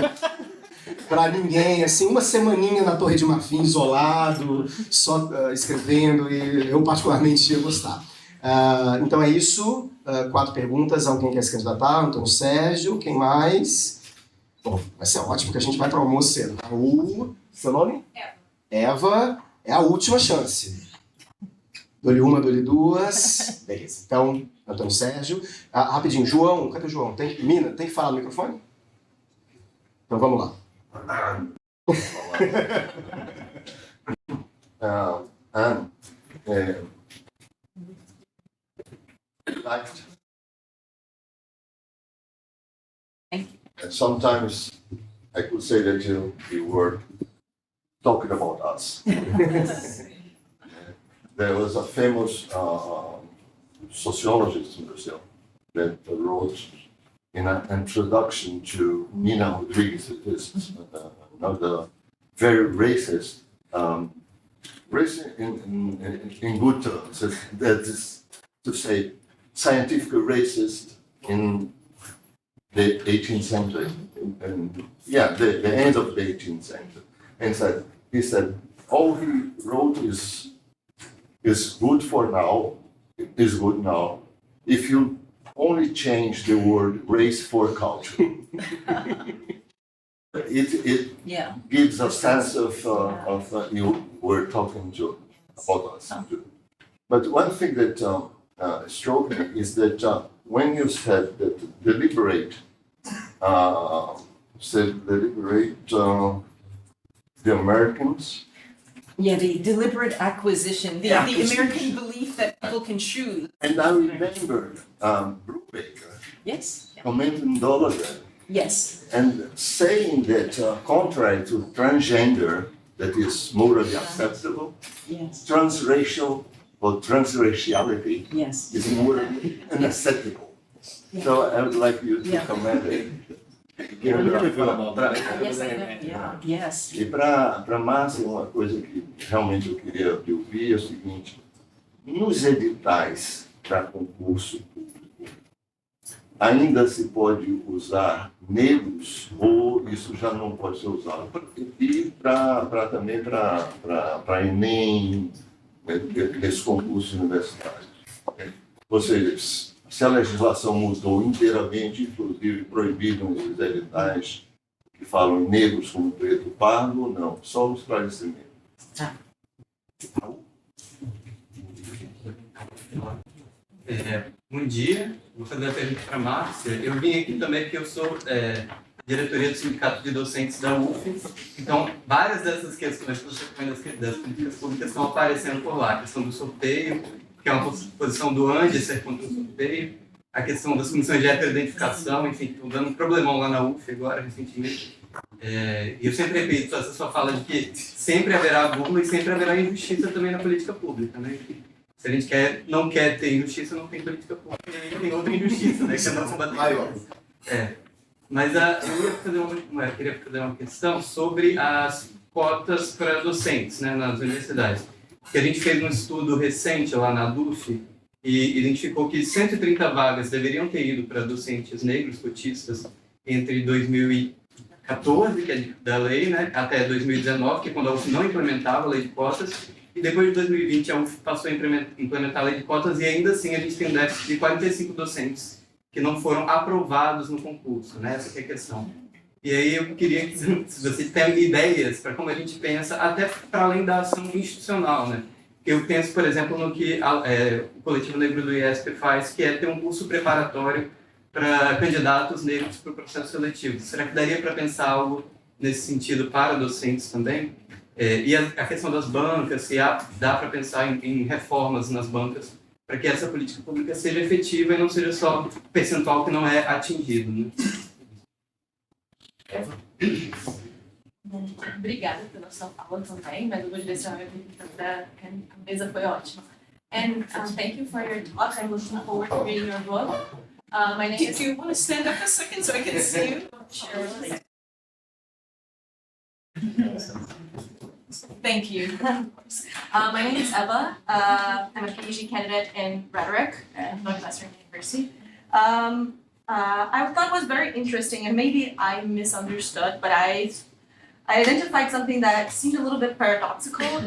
para ninguém, assim, uma semaninha na Torre de Marfim, isolado, só escrevendo, e eu particularmente ia gostar. Então é isso, 4 perguntas, alguém quer se candidatar? Antônio Sérgio, quem mais? Bom, vai ser ótimo, porque a gente vai para o almoço cedo. Seu nome? Eva, é a última chance. Dou-lhe uma, dou-lhe 2. Beleza, então, Antônio Sérgio. Rapidinho, João, cadê o João? Mina, tem que falar no microfone? Então vamos lá. Sometimes I could say that you were talking about us. There was a famous sociologist in Brazil that wrote in an introduction to Nina Rodriguez, another very racist, racist in good terms, that is to say, scientific racist in the 18th century, the end of the 18th century. And he said, all he wrote is good for now, is good now, if you only change the word race for culture. It gives a sense of you were talking about us. But one thing that struck me is that when you said that deliberate the Americans. Yeah, the deliberate acquisition, the American belief that people can choose. And I remember Brubaker Yes. commenting Dollar Yes. And saying that contrary to transgender, that is morally acceptable, Yes. transracial or transraciality Yes. is morally unacceptable. So I would like you to comment it. Yes. E para Márcia, uma coisa que realmente eu queria ouvir é o seguinte: nos editais para concurso público, ainda se pode usar negros ou isso já não pode ser usado? E também para Enem, nesses concursos universitários. Ou seja, se a legislação mudou inteiramente, inclusive proibiram esses editais que falam em negros como preto pardo ou não? Só um esclarecimento. Bom dia, vou fazer a pergunta para a Márcia. Eu vim aqui também porque eu sou diretoria do Sindicato de Docentes da UF, então várias dessas questões que você comentou das políticas públicas estão aparecendo por lá. A questão do sorteio, que é uma posição do ANDE ser contra o sorteio, a questão das comissões de heteroidentificação, enfim, estão dando um problemão lá na UF agora, recentemente. E eu sempre repito essa sua fala de que sempre haverá burla e sempre haverá injustiça também na política pública, né? Se a gente não quer ter injustiça, não tem política pública, e aí tem outra injustiça, né? Que é não combater. Mas eu queria fazer uma questão sobre as cotas para docentes, né, nas universidades. Que a gente fez um estudo recente lá na DUF e identificou que 130 vagas deveriam ter ido para docentes negros cotistas entre 2014, que é da lei, né, até 2019, que é quando a UF não implementava a lei de cotas, e depois de 2020 a UF passou a implementar a lei de cotas e ainda assim a gente tem um déficit de 45 docentes que não foram aprovados no concurso, né? Essa que é a questão. E aí eu queria que se você tem ideias para como a gente pensa, até para além da ação institucional, né? Eu penso, por exemplo, no que o Coletivo Negro do IESP faz, que é ter um curso preparatório para candidatos negros para o processo seletivo. Será que daria para pensar algo nesse sentido para docentes também? E a questão das bancas, se dá para pensar em reformas nas bancas para que essa política pública seja efetiva e não seja só percentual que não é atingido, né? Obrigada pela sua fala também, mas eu vou direcionar minha pergunta para a mesa, foi ótima. And thank you for your talk. I'm looking forward to reading your book. My name is... Do you want to stand up a second so I can see you? Sure. Thank you. My name is Eva. I'm a PhD candidate in rhetoric at Northwestern University. I thought it was very interesting, and maybe I misunderstood, but I identified something that seemed a little bit paradoxical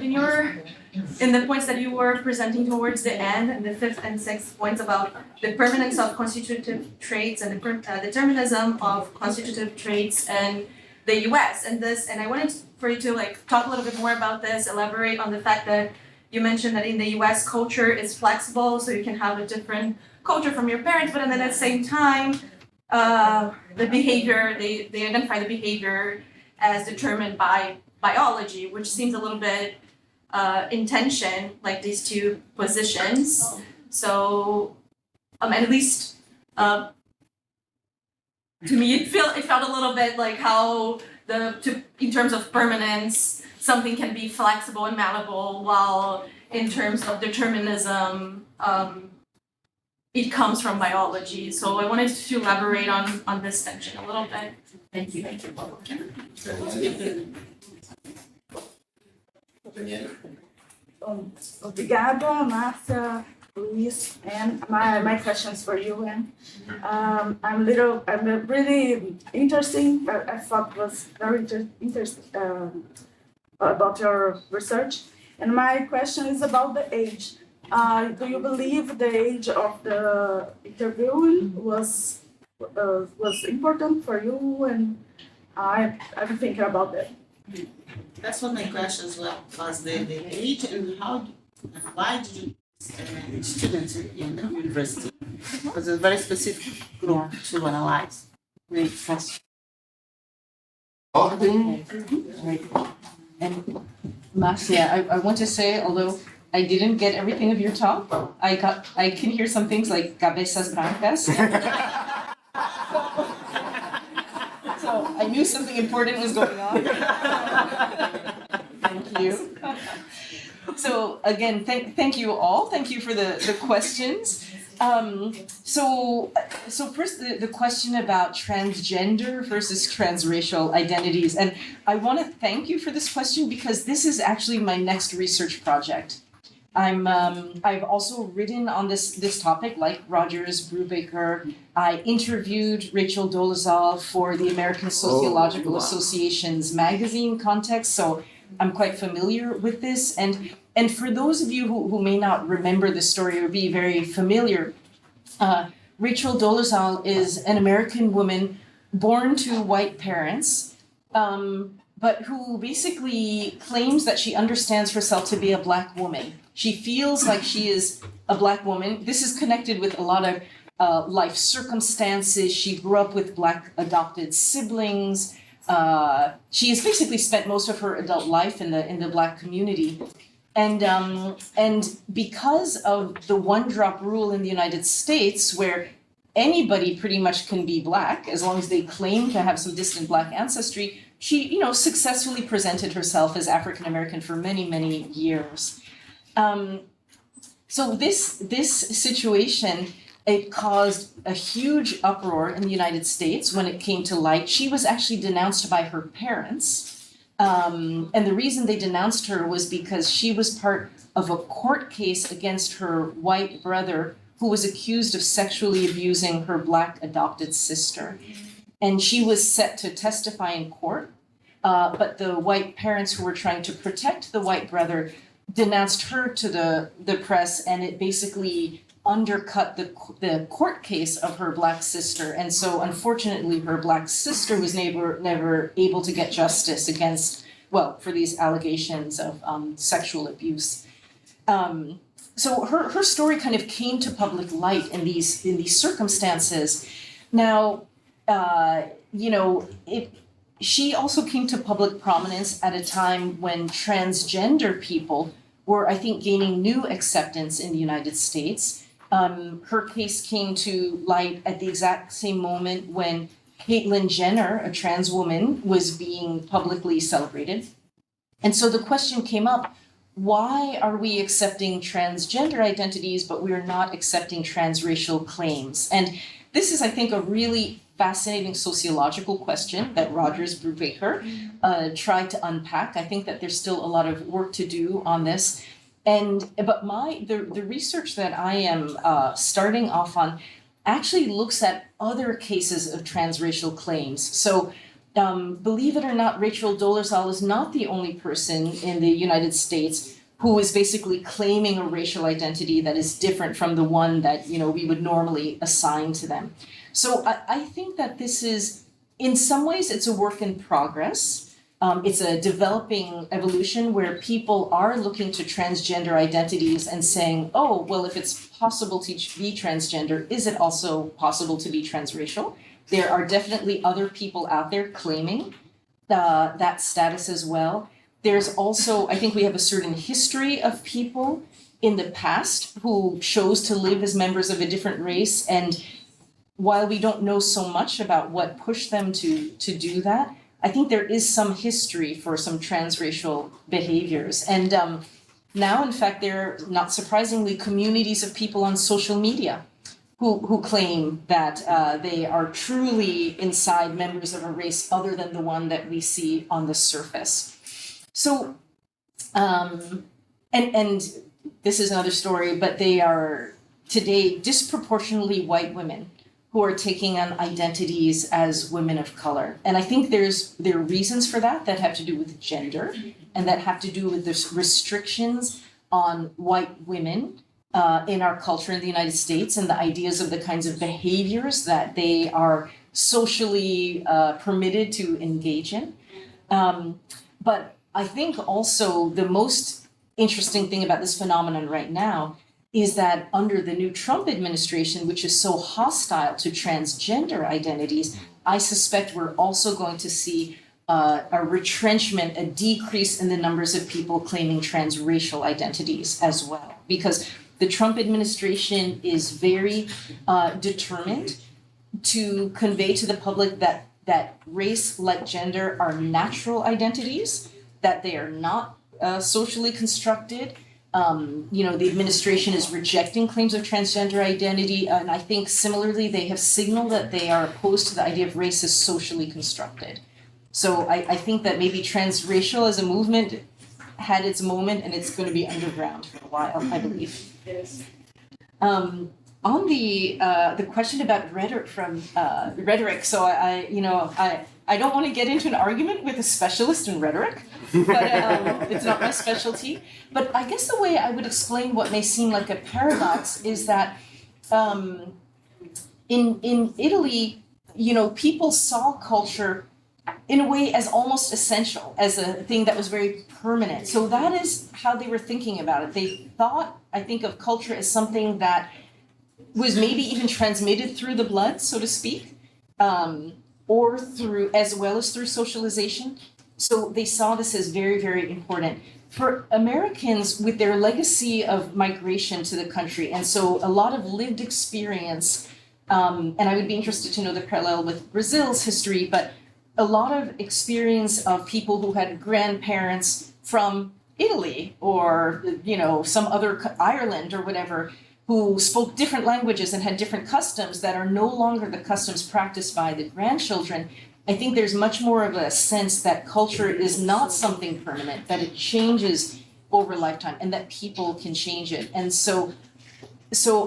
in the points that you were presenting towards the end, and the fifth and sixth points about the permanence of constitutive traits and the determinism of constitutive traits in the US. And I wanted for you to talk a little bit more about this, elaborate on the fact that you mentioned that in the US culture is flexible, so you can have a different culture from your parents, but then at the same time, the behavior, they identify the behavior as determined by biology, which seems a little bit in tension, like these two positions. So, at least to me, it felt a little bit like how in terms of permanence, something can be flexible and malleable, while in terms of determinism, it comes from biology. So I wanted to elaborate on this tension a little bit. Thank you. Obrigada, Márcia, Luis, and my questions for you. And I'm really interesting. I thought was very interesting about your research. And my question is about the age. Do you believe the age of the interviewing was important for you? And I'm thinking about that. That's what my question as well was the age and why did you students in the university? Because it's a very specific group to analyze. Great question. And Marcia, I want to say, although I didn't get everything of your talk, I can hear some things like cabezas brancas. So I knew something important was going on. Thank you. So again, thank you all. Thank you for the questions. So first the question about transgender versus transracial identities, and I want to thank you for this question because this is actually my next research project. I've also written on this topic, like Rogers Brubaker. I interviewed Rachel Dolezal for the American Sociological Association's magazine Context, so I'm quite familiar with this. And for those of you who may not remember the story or be very familiar, Rachel Dolezal is an American woman born to white parents, but who basically claims that she understands herself to be a Black woman. She feels like she is a Black woman. This is connected with a lot of life circumstances. She grew up with Black adopted siblings. She has basically spent most of her adult life in the Black community. And because of the one-drop rule in the United States, where anybody pretty much can be Black as long as they claim to have some distant Black ancestry, she, successfully presented herself as African American for many, many years. So this situation, it caused a huge uproar in the United States when it came to light. She was actually denounced by her parents. And the reason they denounced her was because she was part of a court case against her white brother who was accused of sexually abusing her Black adopted sister. And she was set to testify in court, but the white parents who were trying to protect the white brother denounced her to the press, and it basically undercut the court case of her Black sister. And so unfortunately, her Black sister was never able to get justice for these allegations of sexual abuse. So her story kind of came to public light in these circumstances. Now, she also came to public prominence at a time when transgender people were, I think, gaining new acceptance in the United States. Her case came to light at the exact same moment when Caitlyn Jenner, a trans woman, was being publicly celebrated. And so the question came up, why are we accepting transgender identities, but we are not accepting transracial claims? And this is, I think, a really fascinating sociological question that Rogers Brubaker tried to unpack. I think that there's still a lot of work to do on this. But the research that I am starting off on actually looks at other cases of transracial claims. So believe it or not, Rachel Dolezal is not the only person in the United States who is basically claiming a racial identity that is different from the one that we would normally assign to them. So I think that this is, in some ways, it's a work in progress. It's a developing evolution where people are looking to transgender identities and saying, oh, well, if it's possible to be transgender, is it also possible to be transracial? There are definitely other people out there claiming that status as well. There's also, I think we have a certain history of people in the past who chose to live as members of a different race. And while we don't know so much about what pushed them to do that, I think there is some history for some transracial behaviors. And now, in fact, there are, not surprisingly, communities of people on social media who claim that they are truly inside members of a race other than the one that we see on the surface. So, and this is another story, but they are today disproportionately white women who are taking on identities as women of color. And I think there are reasons for that have to do with gender and that have to do with the restrictions on white women in our culture in the United States and the ideas of the kinds of behaviors that they are socially permitted to engage in. But I think also the most interesting thing about this phenomenon right now is that under the new Trump administration, which is so hostile to transgender identities, I suspect we're also going to see a retrenchment, a decrease in the numbers of people claiming transracial identities as well. Because the Trump administration is very determined to convey to the public that that race, like gender, are natural identities, that they are not socially constructed. The administration is rejecting claims of transgender identity, and I think similarly they have signaled that they are opposed to the idea of race as socially constructed. So I think that maybe transracial as a movement had its moment, and it's going to be underground for a while, I believe. Yes. On the question about rhetoric, so I don't want to get into an argument with a specialist in rhetoric, but it's not my specialty. But I guess the way I would explain what may seem like a paradox is that in Italy, people saw culture in a way as almost essential, as a thing that was very permanent. So that is how they were thinking about it. They thought, I think, of culture as something that was maybe even transmitted through the blood, so to speak, or through, as well as through socialization. So they saw this as very, very important. For Americans, with their legacy of migration to the country, and so a lot of lived experience, and I would be interested to know the parallel with Brazil's history, but a lot of experience of people who had grandparents from Italy or, some other, Ireland or whatever, who spoke different languages and had different customs that are no longer the customs practiced by the grandchildren. I think there's much more of a sense that culture is not something permanent, that it changes over lifetime and that people can change it. And so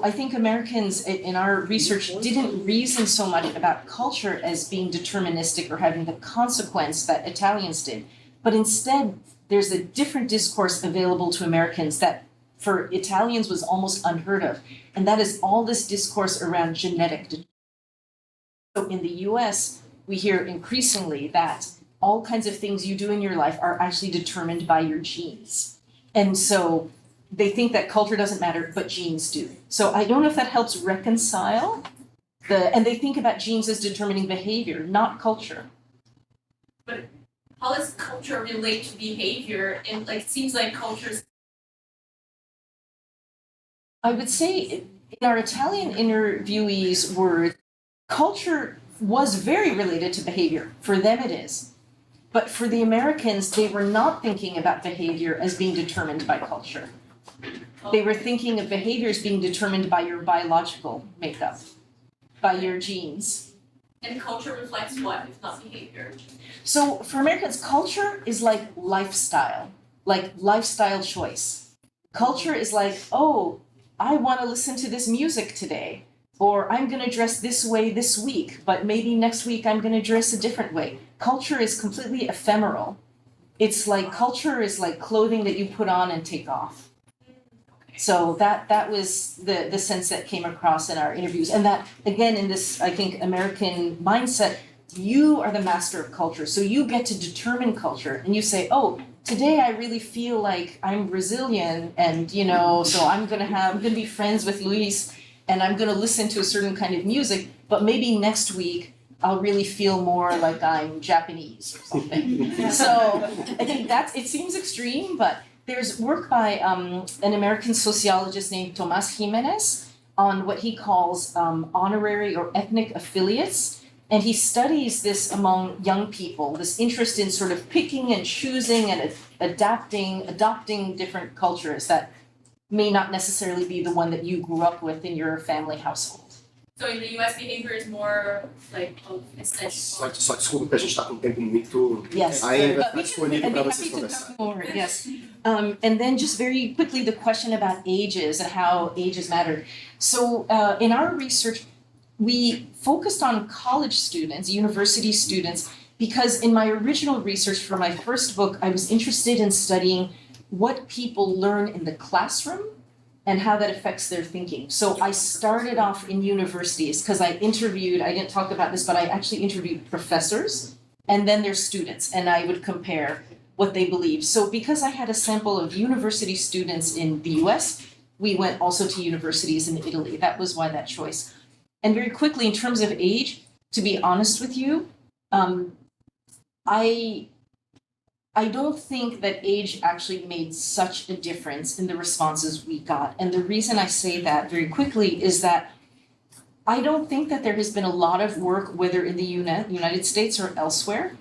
I think Americans in our research didn't reason so much about culture as being deterministic or having the consequence that Italians did, but instead there's a different discourse available to Americans that for Italians was almost unheard of, and that is all this discourse around genetic. So in the US, we hear increasingly that all kinds of things you do in your life are actually determined by your genes. And so they think that culture doesn't matter, but genes do. So I don't know if that helps reconcile and they think about genes as determining behavior, not culture. But how does culture relate to behavior? And it seems like culture's. I would say in our Italian interviewees' words, culture was very related to behavior. For them it is. But for the Americans, they were not thinking about behavior as being determined by culture. They were thinking of behavior as being determined by your biological makeup, by your genes. And culture reflects what, if not behavior? So for Americans, culture is like lifestyle choice. Culture is like, oh, I want to listen to this music today, or I'm going to dress this way this week, but maybe next week I'm going to dress a different way. Culture is completely ephemeral. It's like culture is like clothing that you put on and take off. So that was the sense that came across in our interviews. And that, again, in this, I think, American mindset, you are the master of culture. So you get to determine culture. And you say, oh, today I really feel like I'm Brazilian and, so I'm going to be friends with Luis and I'm going to listen to a certain kind of music. But maybe next week I'll really feel more like I'm Japanese or something. So I think it seems extreme, but there's work by an American sociologist named Tomás Jiménez on what he calls honorary or ethnic affiliates. And he studies this among young people, this interest in sort of picking and choosing and adopting different cultures that may not necessarily be the one that you grew up with in your family household. So in the US, behavior is more of essential. Só desculpa que a gente está com um tempo muito. Yes, Ainda but está we disponível can, para I'd be vocês happy to conversarem. talk more, yes. And then just very quickly, the question about ages and how ages matter. So in our research, we focused on college students, university students, because in my original research for my first book, I was interested in studying what people learn in the classroom and how that affects their thinking. So I started off in universities because I didn't talk about this, but I actually interviewed professors and then their students, and I would compare what they believe. So because I had a sample of university students in the US, we went also to universities in Italy. That was why that choice. And very quickly, in terms of age, to be honest with you, I don't think that age actually made such a difference in the responses we got. And the reason I say that very quickly is that I don't think that there has been a lot of work, whether in the United States or elsewhere,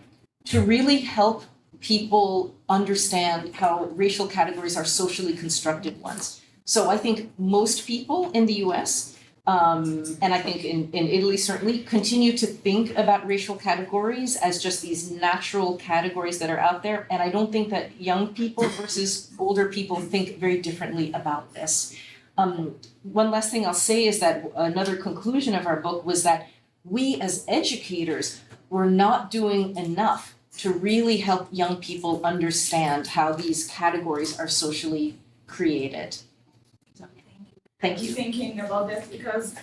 to really help people understand how racial categories are socially constructed ones. So I think most people in the US, and I think in Italy certainly, continue to think about racial categories as just these natural categories that are out there. And I don't think that young people versus older people think very differently about this. One last thing I'll say is that another conclusion of our book was that we as educators were not doing enough to really help young people understand how these categories are socially created. Thank you. Thinking about that because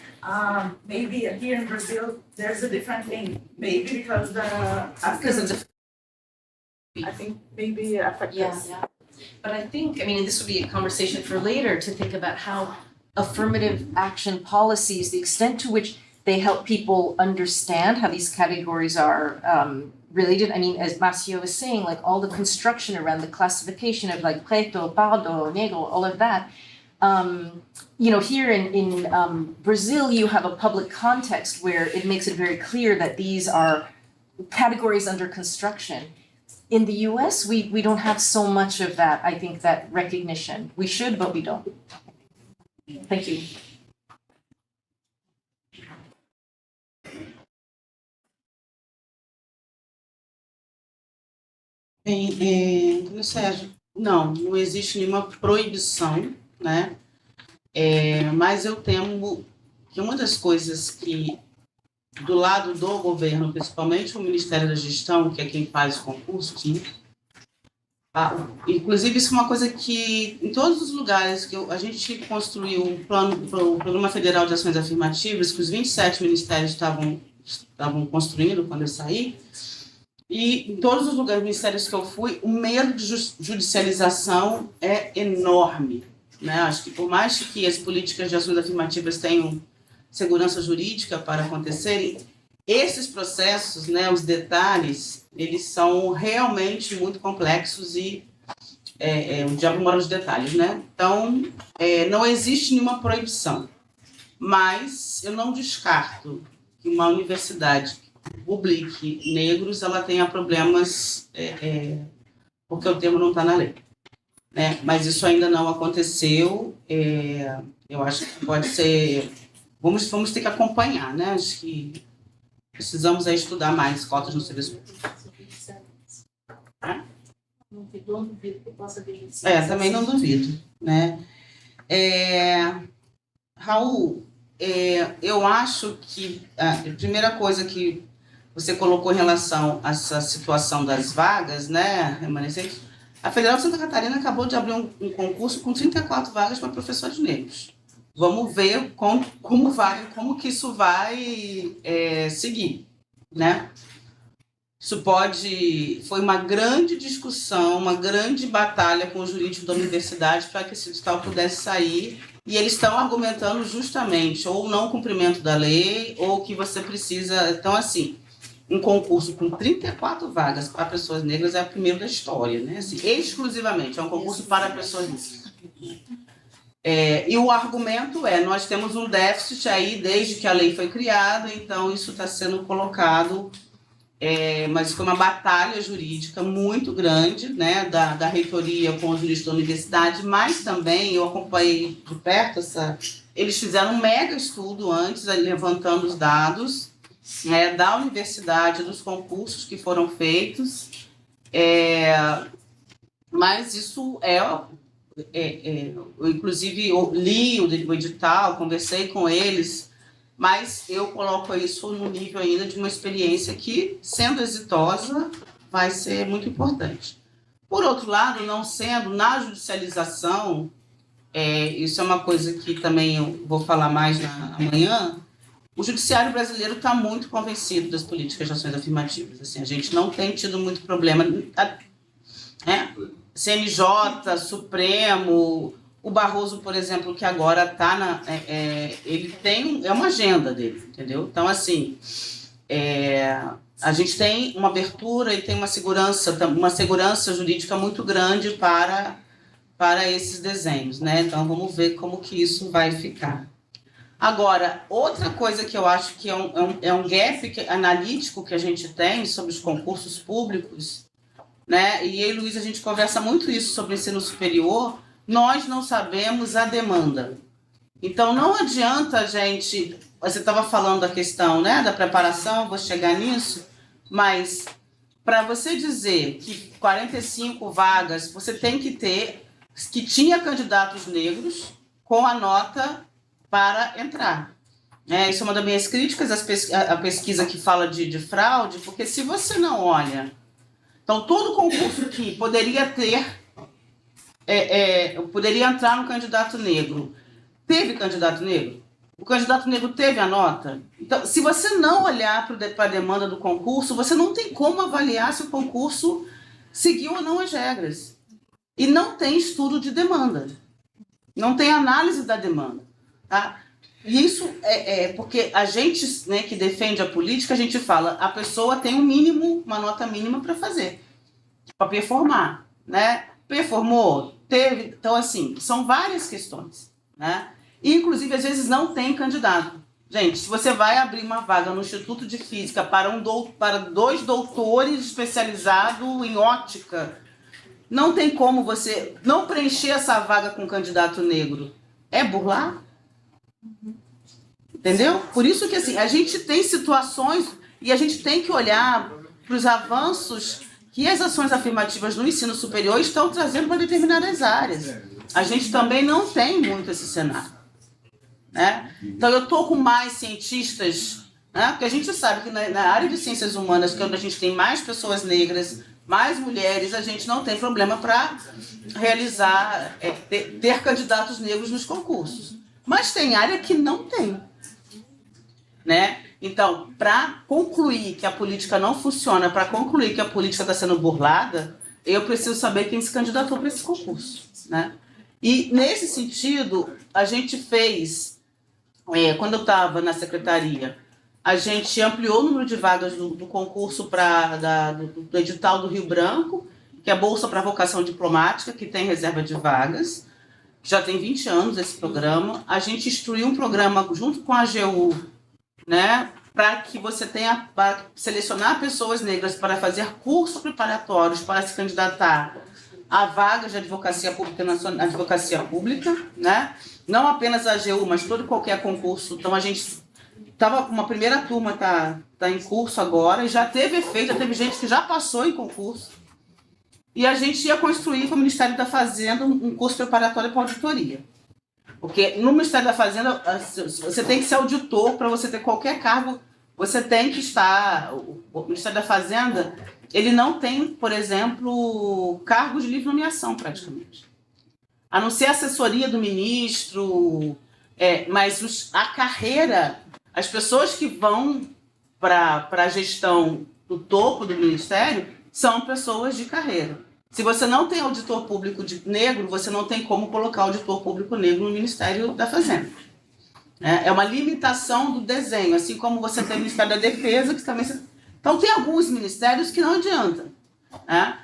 maybe here in Brazil there's a different thing. Maybe because I think maybe affect us. Yeah. But I think, I mean, this would be a conversation for later to think about how affirmative action policies, the extent to which they help people understand how these categories are related. I mean, as Marcio was saying, like all the construction around the classification of like preto, pardo, negro, all of that. Here in Brazil, you have a public context where it makes it very clear that these are categories under construction. In the US, we don't have so much of that, I think, that recognition. We should, but we don't. Thank you. Sérgio, não existe nenhuma proibição, né? Mas eu temo que uma das coisas que, do lado do governo, principalmente o Ministério da Gestão, que é quem faz os concursos, né? Inclusive, isso é uma coisa que, em todos os lugares que a gente construiu o Programa Federal de Ações Afirmativas, que os 27 ministérios estavam construindo quando eu saí, e em todos os lugares, ministérios que eu fui, o medo de judicialização é enorme, né? Acho que por mais que as políticas de ações afirmativas tenham segurança jurídica para acontecerem, esses processos, né, os detalhes, eles são realmente muito complexos e o diabo mora nos detalhes, né? Então, não existe nenhuma proibição, mas eu não descarto que uma universidade que publique negros, ela tenha problemas, porque o termo não está na lei, né? Mas isso ainda não aconteceu, eu acho que pode ser... Vamos ter que acompanhar, né? Acho que precisamos estudar mais cotas no serviço público. Não duvido que possa vir. Também não duvido, né? Raul, eu acho que a primeira coisa que você colocou em relação a essa situação das vagas, né, remanescentes, a Federal de Santa Catarina acabou de abrir um concurso com 34 vagas para professores negros. Vamos ver como que isso vai seguir, né? Foi uma grande discussão, uma grande batalha com o jurídico da universidade para que esse edital pudesse sair, e eles estão argumentando justamente ou não cumprimento da lei, ou que você precisa... Então, assim, um concurso com 34 vagas para pessoas negras é o primeiro da história, né? Assim, exclusivamente, é um concurso para pessoas negras. E o argumento nós temos um déficit aí desde que a lei foi criada, então isso está sendo colocado, mas foi uma batalha jurídica muito grande, né, da reitoria com os juristas da universidade, mas também eu acompanhei de perto eles fizeram um mega estudo antes, levantando os dados, da universidade, dos concursos que foram feitos, mas isso eu, inclusive, li o edital, conversei com eles, mas eu coloco isso no nível ainda de uma experiência que, sendo exitosa, vai ser muito importante. Por outro lado, não sendo, na judicialização, isso é uma coisa que também eu vou falar mais amanhã, o judiciário brasileiro está muito convencido das políticas de ações afirmativas. Assim, a gente não tem tido muito problema. CNJ, Supremo, o Barroso, por exemplo, que agora está ele tem uma agenda dele, entendeu? Então, assim, a gente tem uma abertura e tem uma segurança jurídica muito grande para esses desenhos, né? Então, vamos ver como que isso vai ficar. Agora, outra coisa que eu acho que é um gap analítico que a gente tem sobre os concursos públicos, né? E eu e Luiz, a gente conversa muito isso sobre ensino superior, nós não sabemos a demanda. Então, não adianta a gente... Você estava falando da questão, né, da preparação, vou chegar nisso, mas para você dizer que 45 vagas, você tem que ter... que tinha candidatos negros com a nota para entrar. Isso é uma das minhas críticas, a pesquisa que fala de fraude, porque se você não olha... Então, todo concurso que poderia ter... poderia entrar no candidato negro. Teve candidato negro? O candidato negro teve a nota? Então, se você não olhar para a demanda do concurso, você não tem como avaliar se o concurso seguiu ou não as regras. E não tem estudo de demanda. Não tem análise da demanda. Tá? E isso porque a gente, né, que defende a política, a gente fala, a pessoa tem um mínimo, uma nota mínima para fazer, para performar. Né? Performou? Teve? Então, assim, são várias questões. Né? E, inclusive, às vezes não tem candidato. Gente, se você vai abrir uma vaga no Instituto de Física para 2 doutores especializados em óptica, não tem como você não preencher essa vaga com candidato negro. É burlar? Entendeu? Por isso que, assim, a gente tem situações e a gente tem que olhar para os avanços que as ações afirmativas no ensino superior estão trazendo para determinadas áreas. A gente também não tem muito esse cenário. Né? Então, eu estou com mais cientistas, né? Porque a gente sabe que na área de ciências humanas, que é onde a gente tem mais pessoas negras, mais mulheres, a gente não tem problema para realizar, ter candidatos negros nos concursos. Mas tem área que não tem. Né? Então, para concluir que a política não funciona, para concluir que a política está sendo burlada, eu preciso saber quem se candidatou para esse concurso. Né? E, nesse sentido, a gente fez, quando eu estava na secretaria, a gente ampliou o número de vagas do concurso do edital do Rio Branco, que é a Bolsa para Vocação Diplomática, que tem reserva de vagas, já tem 20 anos esse programa. A gente instruiu um programa junto com a AGU, né, para que você tenha, para selecionar pessoas negras para fazer cursos preparatórios para se candidatar a vagas de advocacia pública, advocacia pública, né? Não apenas a AGU, mas todo e qualquer concurso. Então, a gente estava com uma primeira turma, tá em curso agora, e já teve efeito, já teve gente que já passou em concurso. E a gente ia construir com o Ministério da Fazenda um curso preparatório para auditoria. Porque no Ministério da Fazenda, você tem que ser auditor para você ter qualquer cargo, você tem que estar... O Ministério da Fazenda, ele não tem, por exemplo, cargos de livre nomeação, praticamente. A não ser a assessoria do ministro, mas a carreira, as pessoas que vão para a gestão do topo do Ministério são pessoas de carreira. Se você não tem auditor público negro, você não tem como colocar auditor público negro no Ministério da Fazenda. É uma limitação do desenho, assim como você tem o Ministério da Defesa, que também... Então, tem alguns ministérios que não adiantam. Né?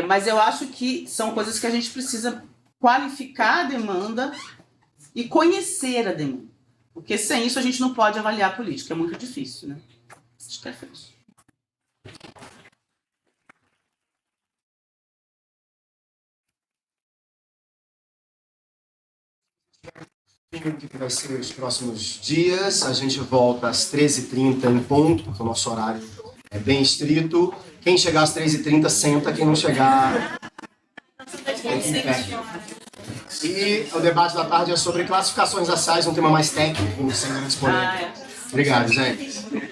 Mas eu acho que são coisas que a gente precisa qualificar a demanda e conhecer a demanda. Porque sem isso a gente não pode avaliar a política, é muito difícil. Né? Acho que é isso. Que vai ser os próximos dias. A gente volta às 13h30 em ponto, porque o nosso horário é bem estrito. Quem chegar às 13h30, senta. Quem não chegar... E o debate da tarde é sobre classificações raciais, um tema mais técnico, sem grandes polêmicas. Obrigado, gente.